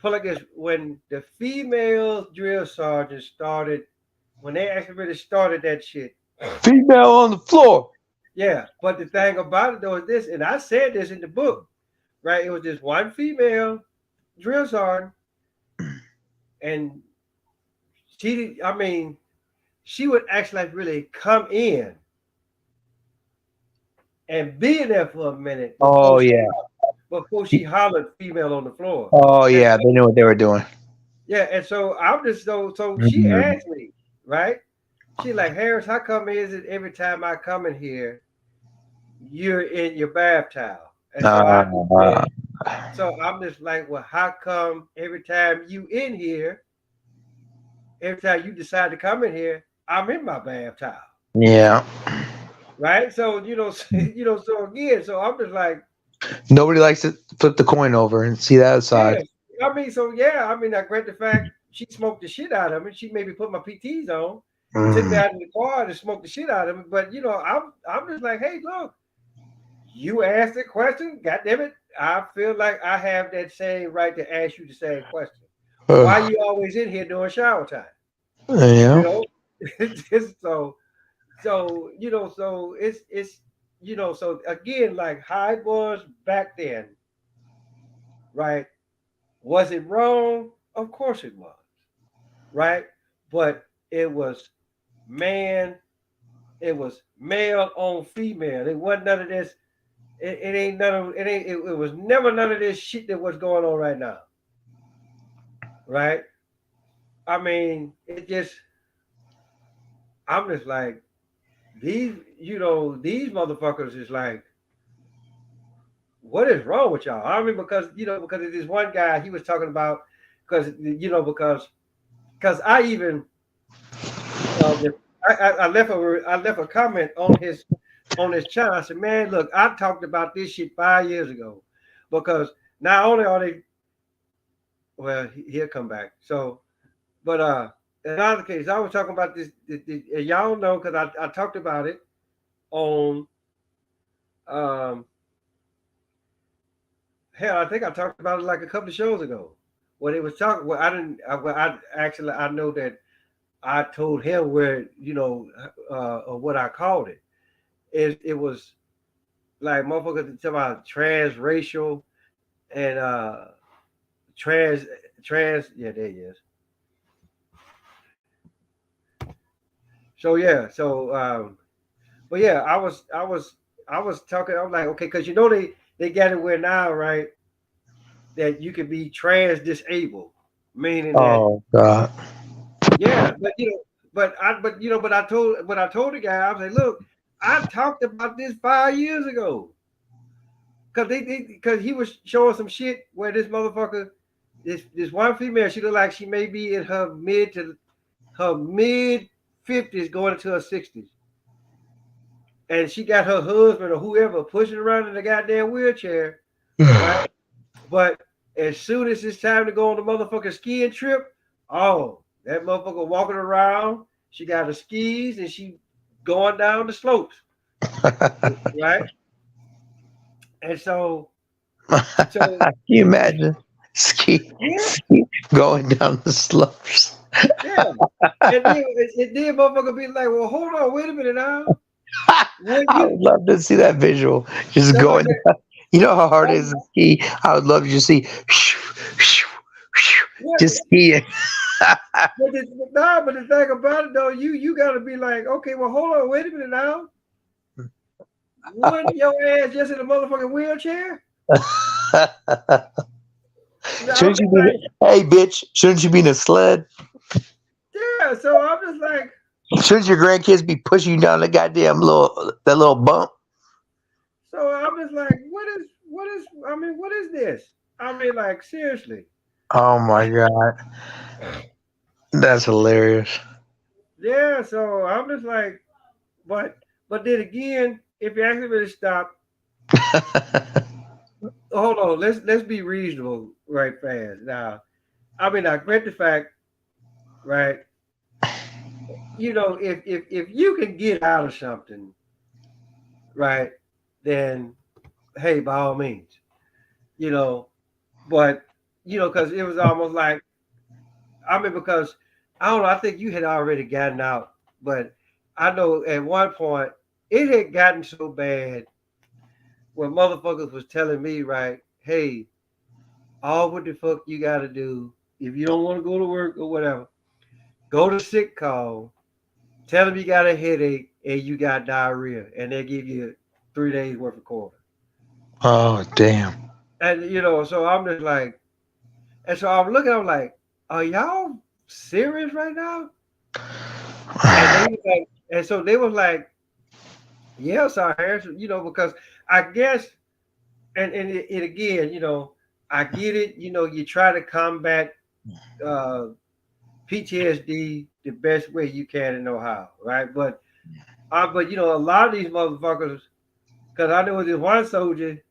put like this when the female drill sergeants started when they actually really started that shit. Female on the floor. Yeah, but the thing about it though is this, and I said this in the book, right? It was just one female drill sergeant, and I mean, she would actually like really come in and be there for a minute Oh yeah. before she hollered female on the floor. Oh And yeah. They knew what they were doing. yeah, and so I'm just so she Mhm. asked me, right? She like, Harris, how come is it every time I come in here, you're in your bath towel? And so I just Uh, said, so I'm just like, well, how come every time you in here, every time you decide to come in here, I'm in my bath towel, yeah. right? So so again, so I'm just like, Nobody likes to flip the coin over and see that yeah, side. I mean, so yeah, I mean, I grant the fact she smoked the shit out of me. She maybe put my PTs on, took me Mm. out in the car and smoked the shit out of me. But I'm just like, hey, look, you asked the question, God damn it. I feel like I have that same right to ask you the same question. Why you always in here during shower time? You Yeah. know? so so it's so again, like how it was back then, right? Was it wrong? Of course it was, right? But it was man, it was male on female. It wasn't none of this. It ain't none of it. Ain't it was never none of this shit that was going on right now, right? I mean, it just I'm just like these motherfuckers is like, what is wrong with y'all? I mean, because of this one guy he was talking about because I even I left a comment on his channel. I said, man, look, I talked about this shit 5 years ago because not only are they well, he'll come back. So, but in other case, I was talking about this y'all know because I talked about it on um hell, I think I talked about it like a couple of shows ago. When it was talking, well, I didn't. I actually I know that I told him where what I called it. It was like motherfuckers talking about transracial and trans yeah, there he is. So yeah, but yeah, I was talking. I was like, okay, because they got it where now, right? That you can be trans disabled, meaning that Oh God. yeah, but I told the guy, I was like, look, I talked about this 5 years ago. Because he was showing some shit where this motherfucker, this one female, she looked like she may be in her mid 50s going into her 60s. And she got her husband or whoever pushing around in a goddamn wheelchair, right? But as soon as it's time to go on the motherfucking skiing trip, oh, that motherfucker walking around, she got her skis and she going down the slopes, right? And so Can you imagine yeah, ski going down the slopes? yeah. And then motherfucker be like, well, hold on, wait a minute now. When I you would love to see that visual. Just that's like going. that, You know how hard it is oh, to ski. I would love to just see. what, Just skiing. but the thing about it though, you gotta be like, okay, well, hold on, wait a minute now. Wasn't your ass just in a motherfucking wheelchair? I'm Shouldn't you just be? like, Hey, bitch! Shouldn't you be in a sled? yeah. So I'm just like, Shouldn't your grandkids be pushing you down the goddamn little bump? so I'm just like, what is? I mean, what is this? I mean, like seriously. Oh my god, that's hilarious. Yeah, so I'm just like, but then again, if you actually really stop, hold on, let's be reasonable right fast. Now, I mean, I grant the fact, right? If you can get out of something, right, then hey, by all means, you know, but because it was almost like, I mean, because I don't know, I think you had already gotten out, but I know at one point it had gotten so bad when motherfuckers was telling me, right, hey, all what the fuck you gotta do if you don't want to go to work or whatever, go to sick call, tell them you got a headache and you got diarrhea, and they give you 3 days worth of quarter. Oh damn. And so I'm just like, and so I'm looking, I'm like, are y'all serious right now? And they was like, and so they was like, yeah, Sir Harrison, because I guess, and again, I get it. You try to combat uh, PTSD the best way you can and know how, right? But a lot of these motherfuckers, because I know this one soldier,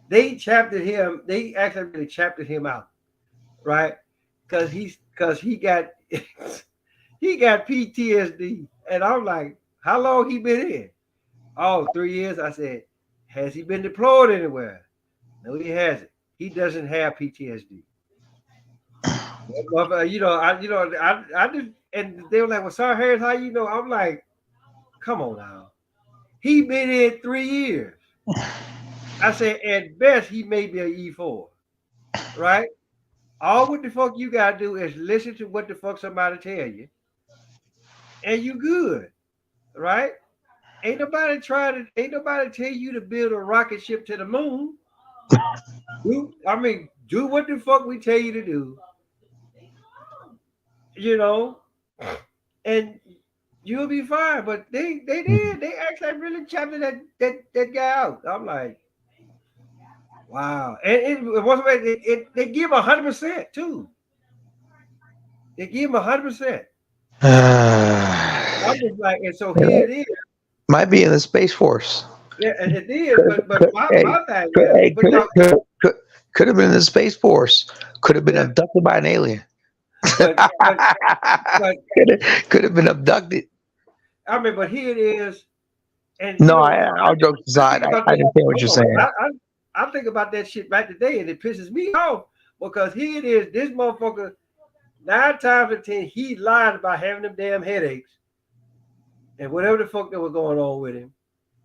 they chaptered him. They actually really chaptered him out, right? Because he got he got PTSD, and I'm like, how long he been in? Oh, 3 years. I said, has he been deployed anywhere? No, he hasn't. He doesn't have PTSD. I just, and they were like, well, Sir Harris, how you know? I'm like, come on now. He been in 3 years. I said, at best, he may be an E4, right? All what the fuck you gotta do is listen to what the fuck somebody tell you, and you good, right? Ain't nobody tell you to build a rocket ship to the moon. Do what the fuck we tell you to do, you know, and you'll be fine. But they did. They actually really chopped that guy out. I'm like, wow. And it wasn't they give 100% too. They give him 100%. I'm just like, and so here it is. Might be in the Space Force. Yeah, and it is. But my thing Could, is, hey, but no, could have been in the Space Force. Could have been yeah, abducted by an alien. but but Could have been abducted. I mean, but here it is. And No, all jokes I aside, think about I that. understand what you're Hold on, saying. I think about that shit back today, and it pisses me off because here it is. This motherfucker, 9 times out of 10, he lied about having them damn headaches and whatever the fuck that was going on with him,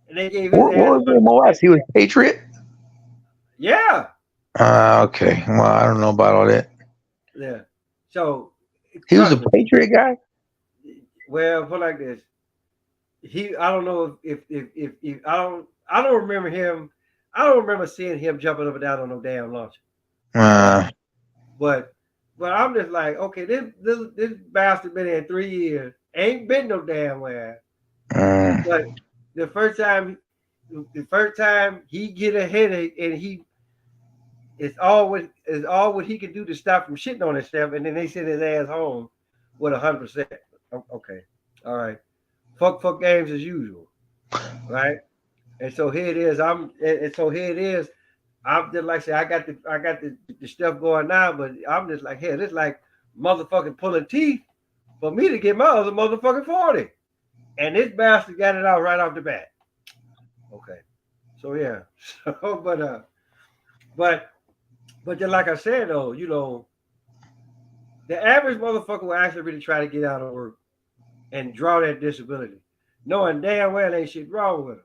and they gave his What ass was MOS? 100%. He was Patriot? Yeah, Okay. Well, I don't know about all that. yeah. So He was a trust me. Patriot guy? Well, put like this. I don't know if I don't remember him. I don't remember seeing him jumping up and down on no damn launcher. Uh, But I'm just like, okay, this bastard been in 3 years, ain't been no damn where. uh, But the first time he get a headache and it's all what he can do to stop from shitting on himself, and then they send his ass home with 100%. Okay, all right, fuck games as usual, right? And so here it is. And so here it is. I'm just like say I got the stuff going now, but I'm just like, hey, this like motherfucking pulling teeth for me to get my other motherfucking 40. And this bastard got it out right off the bat. Okay. So yeah. So but just like I said though, the average motherfucker will actually really try to get out of work and draw that disability, knowing damn well ain't shit wrong with them.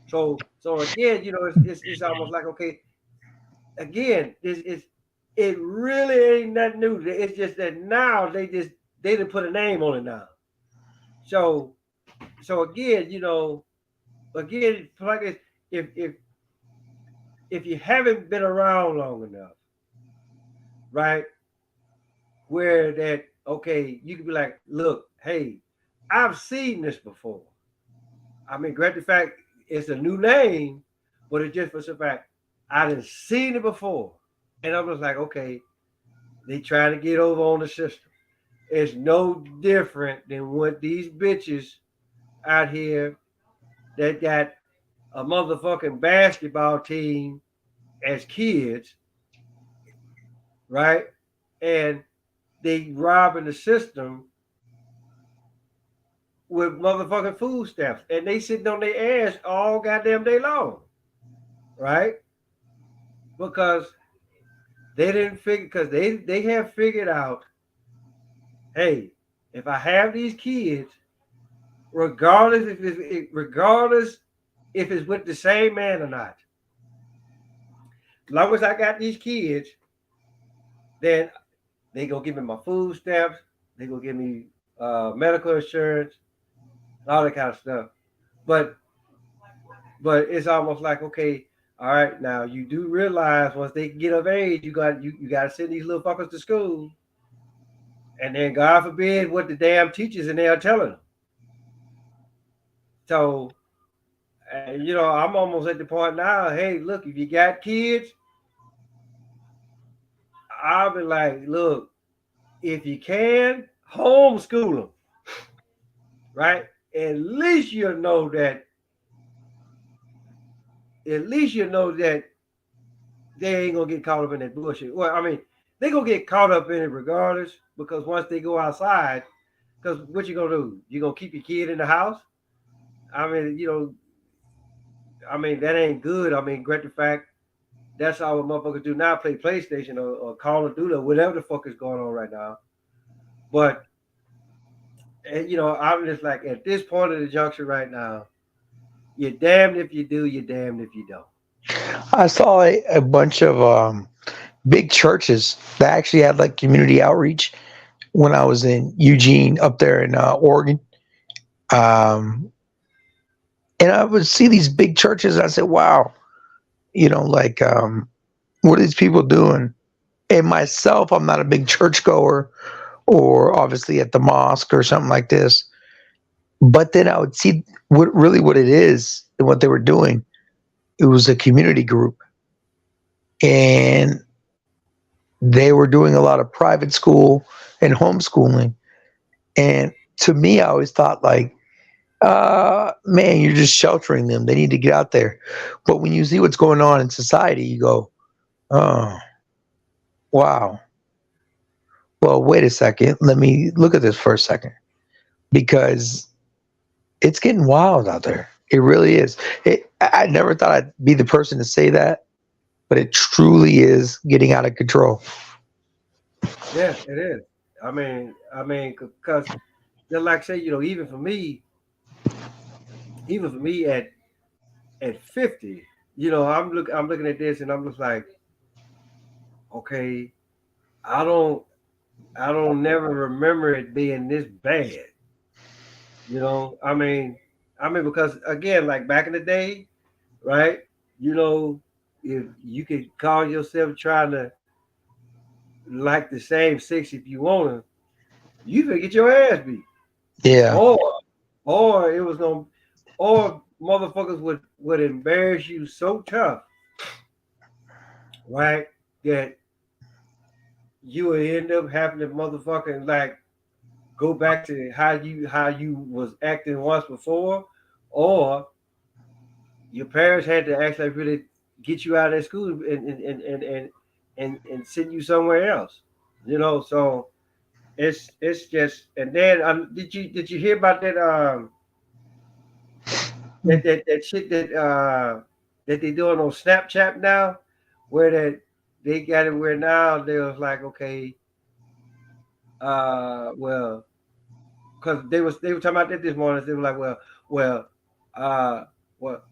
So again, it's almost like, okay, again, it really ain't nothing new. It's just that now they didn't put a name on it now. So again, like if you haven't been around long enough, right? Where that, okay, you can be like, look, hey, I've seen this before. I mean, granted, fact, it's a new name, but it's just for the fact I didn't seen it before, and I was like, okay, they try to get over on the system. It's no different than what these bitches out here that got a motherfucking basketball team as kids, right? And they robbing the system with motherfucking food stamps, and they sitting on their ass all goddamn day long, right? Because they didn't figure, because they have figured out, hey, if I have these kids, regardless if it's with the same man or not, as long as I got these kids, then they gonna give me my food stamps, they gonna give me medical insurance, all that kind of stuff. But it's almost like, okay, all right, now you do realize once they get of age, you got to send these little fuckers to school, and then God forbid what the damn teachers in there are telling them. So, I'm almost at the point now. Hey, look, if you got kids, I'll be like, look, if you can, homeschool them, right? At least you'll know that. At least you know that they ain't gonna get caught up in that bullshit. Well, I mean, they gonna get caught up in it regardless, because once they go outside, because what you gonna do? You gonna keep your kid in the house? I mean, that ain't good. I mean, great the fact that's all what motherfuckers do now: play PlayStation or Call of Duty or whatever the fuck is going on right now. But I'm just like, at this point of the juncture right now, you're damned if you do, you're damned if you don't. I saw a bunch of big churches that actually had like community outreach when I was in Eugene up there in Oregon. Um, and I would see these big churches. And I said, wow, like, what are these people doing? And myself, I'm not a big churchgoer or obviously at the mosque or something like this. But then I would see what it is and what they were doing. It was a community group. And they were doing a lot of private school and homeschooling. And to me, I always thought like, man, you're just sheltering them. They need to get out there. But when you see what's going on in society, you go, oh, wow. Well, wait a second. Let me look at this for a second, because it's getting wild out there. It really is. I never thought I'd be the person to say that, but it truly is getting out of control. Yeah, it is. I mean, because just like say, even for me at 50, I'm looking at this and I'm just like, okay, I don't never remember it being this bad. Because again, like back in the day, right? If you could call yourself trying to like the same sex if you want to, you could get your ass beat. Yeah. Or it was gonna, or motherfuckers would embarrass you so tough, right? That you would end up having to motherfucking like go back to how you was acting once before, or your parents had to actually really get you out of that school and send you somewhere else. So it's just. And then did you hear about that that shit that they doing on Snapchat now, where that they got it where now they was like, okay, well, because they were talking about that this morning. They were like, uh,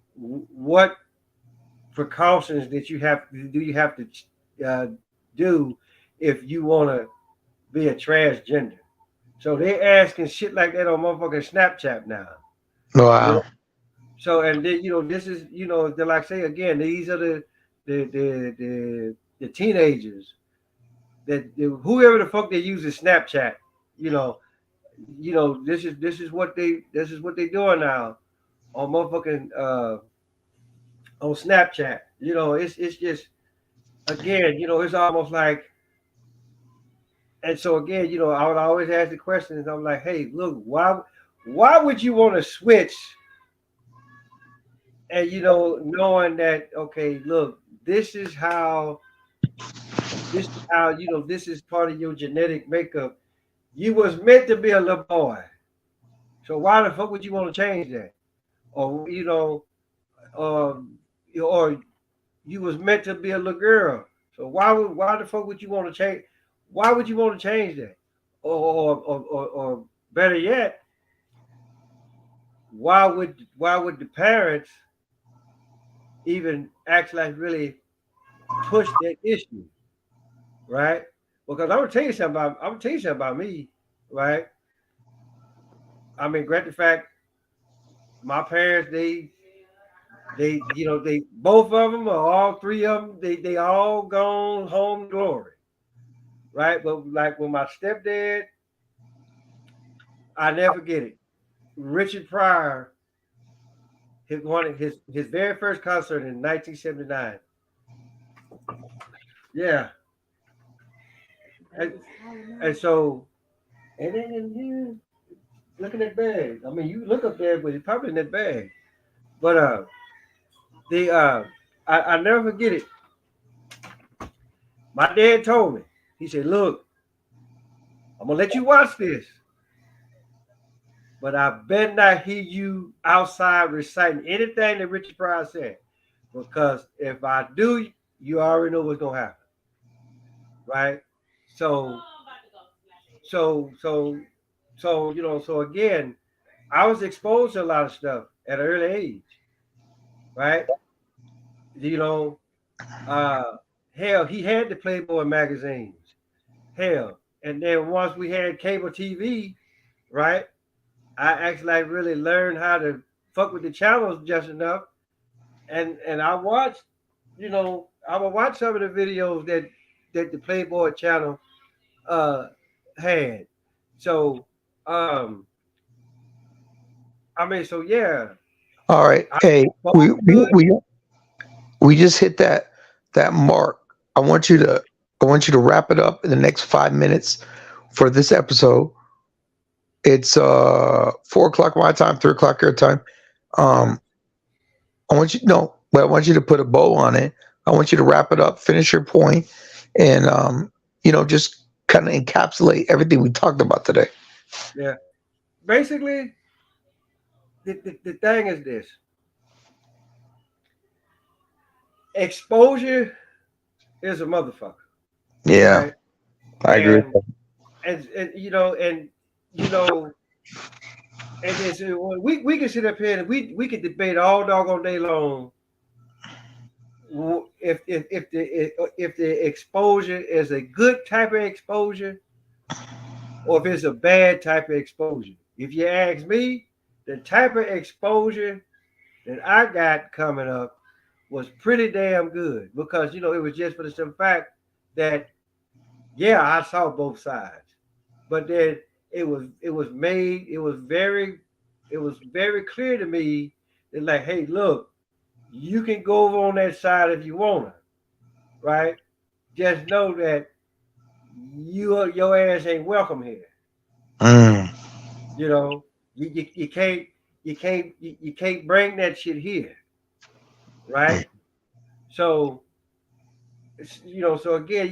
what precautions that you have to do if you want to be a transgender? So they asking shit like that on motherfucking Snapchat now. Wow. So, and then this is they like say again, these are the teenagers that whoever the fuck they use is Snapchat. This is what they doing now on motherfucking on Snapchat. It's just again, it's almost like And so again, I would always ask the questions. I'm like, hey, look, why would you want to switch? And knowing that, okay, look, this is part of your genetic makeup. You was meant to be a little boy. So why the fuck would you want to change that? Or or you was meant to be a little girl. So why the fuck would you want to change? Why would you want to change that? Or better yet, why would the parents even actually really push that issue, right? Because I'm gonna tell you something about me, right? I mean, granted fact, my parents, they both of them or all three of them, they all gone home to glory, right? But like when my stepdad, I never forget it. Richard Pryor, his very first concert in 1979. Yeah, and, and so and then in here, look at that bag. I mean, you look up there, but it's probably in that bag. But the I never forget it. My dad told me. He said, "Look, I'm gonna let you watch this, but I better not hear you outside reciting anything that Richard Pryor said, because if I do, you already know what's gonna happen, right?" So, so again, I was exposed to a lot of stuff at an early age, right? You know, uh, hell, he had the Playboy magazines, hell, and then once we had cable TV, right? I actually like really learned how to fuck with the channels just enough, and I would watch some of the videos that the Playboy channel uh had. So um I mean, so yeah, All right. I Hey, both we we good. we, we just hit that mark. I want you to I want you to wrap it up in the next 5 minutes for this episode. It's 4 o'clock my time, 3 o'clock your time. Um, I want you no, but I want you to put a bow on it. I want you to wrap it up, finish your point, and just kind of encapsulate everything we talked about today. Yeah. Basically, the thing is this: exposure is a motherfucker, Yeah, right? I agree with And that. and you know and then so we can sit up here and we can debate all doggone day long if the exposure is a good type of exposure or if it's a bad type of exposure. If you ask me, the type of exposure that I got coming up was pretty damn good because it was just for the simple fact that yeah, I saw both sides, but then it was very clear to me that like, hey, look, you can go over on that side if you wanna, right? Just know that your ass ain't welcome here. Mm. You know, you can't you can't bring that shit here, right? So so again,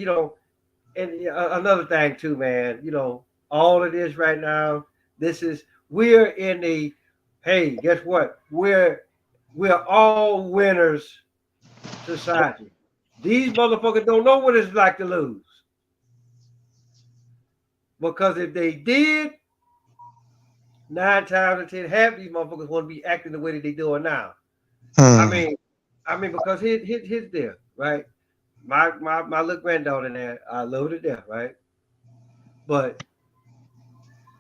and another thing too, man. All of this right now, we're in the hey, guess what? We're all winners society. These motherfuckers don't know what it's like to lose because if they did, 9 times out of 10, half these motherfuckers want to be acting the way that they doing now. I Mm. mean, because here's there, right? My little granddaughter there, I love her to death, right? But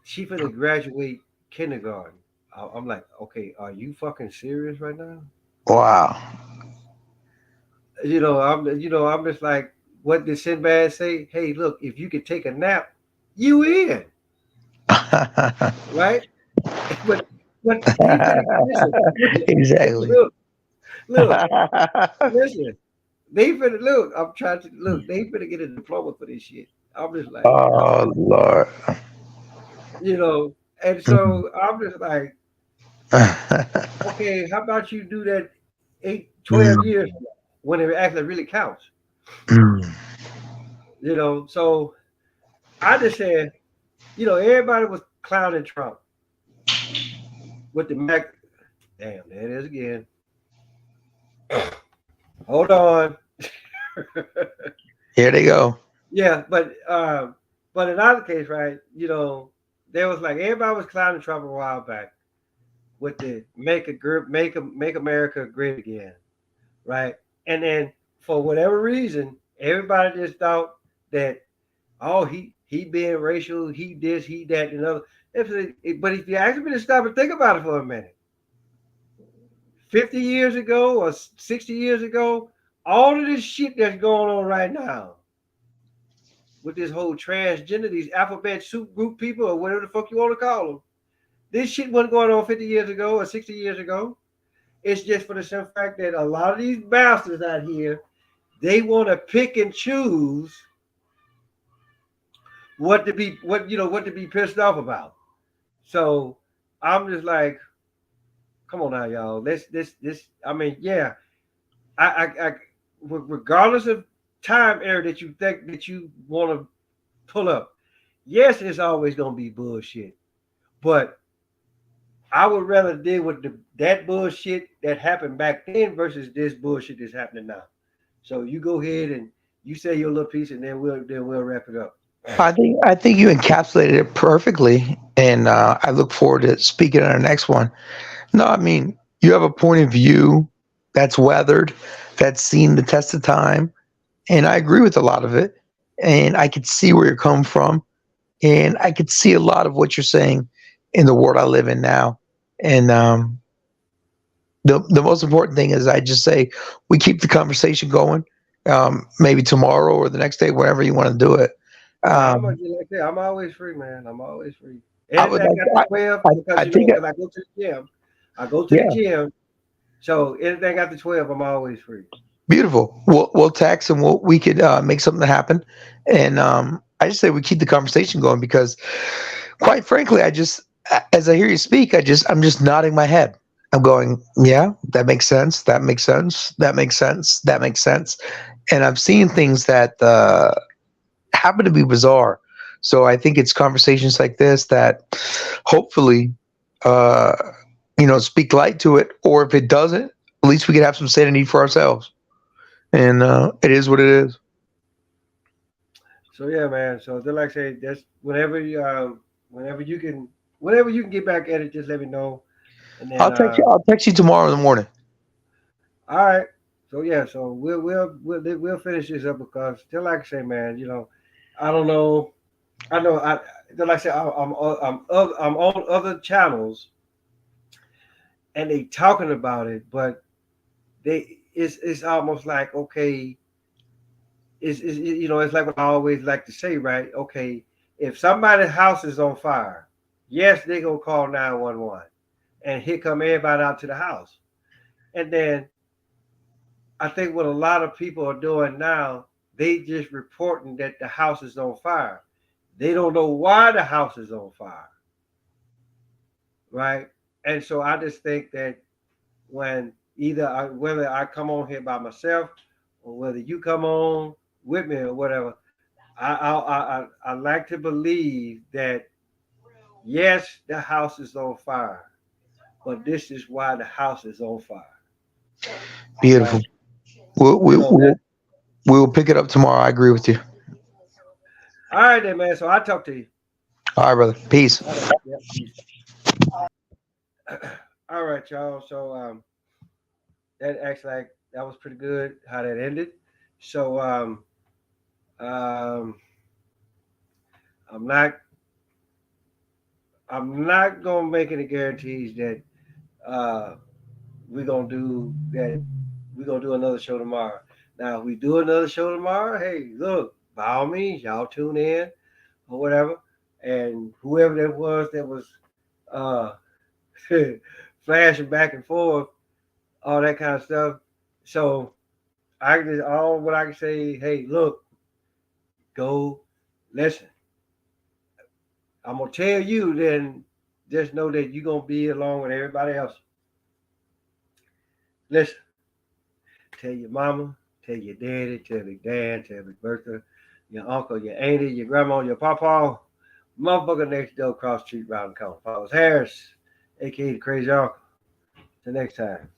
she finna graduate kindergarten. I'm like, okay, are you fucking serious right now? Wow. I'm just like, what did Sinbad say? Hey, look, if you could take a nap, you in, right? but he finna listen, Exactly. look, look, listen. They finna look. I'm trying to look. They finna get a diploma for this shit. I'm just like, Oh Lord. you know, and Mhm. so I'm just like, okay, how about you do that 8, 12 Mm, years from now, when it actually really counts, mm. you know? So I just said, you know, everybody was clowning Trump with the Mac. Damn, there it is again. Hold on. Here they go. Yeah, but in our case, right? You know, there was like everybody was clowning Trump a while back with the make America great again, right? And then for whatever reason, everybody just thought that oh he being racial, he this, he that, and other. But if you actually to stop and think about it for a minute, 50 years ago or 60 years ago, all of this shit that's going on right now with this whole transgender, these alphabet soup group people or whatever the fuck you want to call them, this shit wasn't going on 50 years ago or 60 years ago. It's just for the simple fact that a lot of these bastards out here, they want to pick and choose what to be pissed off about. So I'm just like, come on now, y'all. This. I mean, yeah. I regardless of time era that you think that you want to pull up, yes, it's always gonna be bullshit. But I would rather deal with that bullshit that happened back then versus this bullshit that's happening now. So you go ahead and you say your little piece, and then we'll wrap it up. I think you encapsulated it perfectly, and I look forward to speaking on our next one. No, I mean you have a point of view that's weathered, that's seen the test of time, and I agree with a lot of it. And I could see where you're coming from, and I could see a lot of what you're saying in the world I live in now. And the most important thing is I just say we keep the conversation going. Maybe tomorrow or the next day, whenever you want to do it. Now I'm gonna Um, get like that. I'm always free, man. I'm always free. I would Anything like. after 12, because I think. because I go to the gym. I go to the Yeah, gym. So anything after 12, I'm always free. beautiful. We'll text and we could make something happen. And I just say we keep the conversation going because, quite frankly, as I hear you speak, I'm just nodding my head. I'm going, yeah, that makes sense. That makes sense. That makes sense. That makes sense. And I've seen things that happen to be bizarre. So I think it's conversations like this that hopefully, uh, speak light to it. Or if it doesn't, at least we can have some sanity for ourselves. And it is what it is. So yeah, man. So just like I say, that's whenever whenever you can get back at it, just let me know. And then I'll text you tomorrow in the morning. all right. So yeah, so we'll finish this up because still like I say, man, you know, I don't know. I know I like I said, I'm on other channels and they talking about it, but it's almost like okay, it's you know it's like what I always like to say, right? Okay, if somebody's house is on fire, yes, they gonna call 911, and here come everybody out to the house, and then I think what a lot of people are doing now, they just reporting that the house is on fire. They don't know why the house is on fire, right? And so I just think that when whether I come on here by myself or whether you come on with me or whatever, I like to believe that yes, the house is on fire, but this is why the house is on fire, Beautiful. right? We'll, You we'll, know that. we'll, we'll pick it up tomorrow. I agree with you. All right, then, man. So I talk to you. All right, brother. Peace. All right. Yep. Peace. All right, y'all. So that actually that was pretty good how that ended. So um, I'm not I'm not gonna make any guarantees that uh, we're gonna do that. We're gonna do another show tomorrow. Now, if we do another show tomorrow, hey, look, by all means, y'all tune in or whatever, and whoever that was uh, flashing back and forth, all that kind of stuff. So I can just all what I can say. Hey, look, go. listen, I'm gonna tell you, then just know that you're gonna be along with everybody else. Listen, tell your mama, tell your daddy, tell Big Dan, tell Big Bertha, your uncle, your auntie, your grandma, your papa, motherfucker next door across the street round the corner. Paul's Harris, aka the Crazy Uncle. Till next time.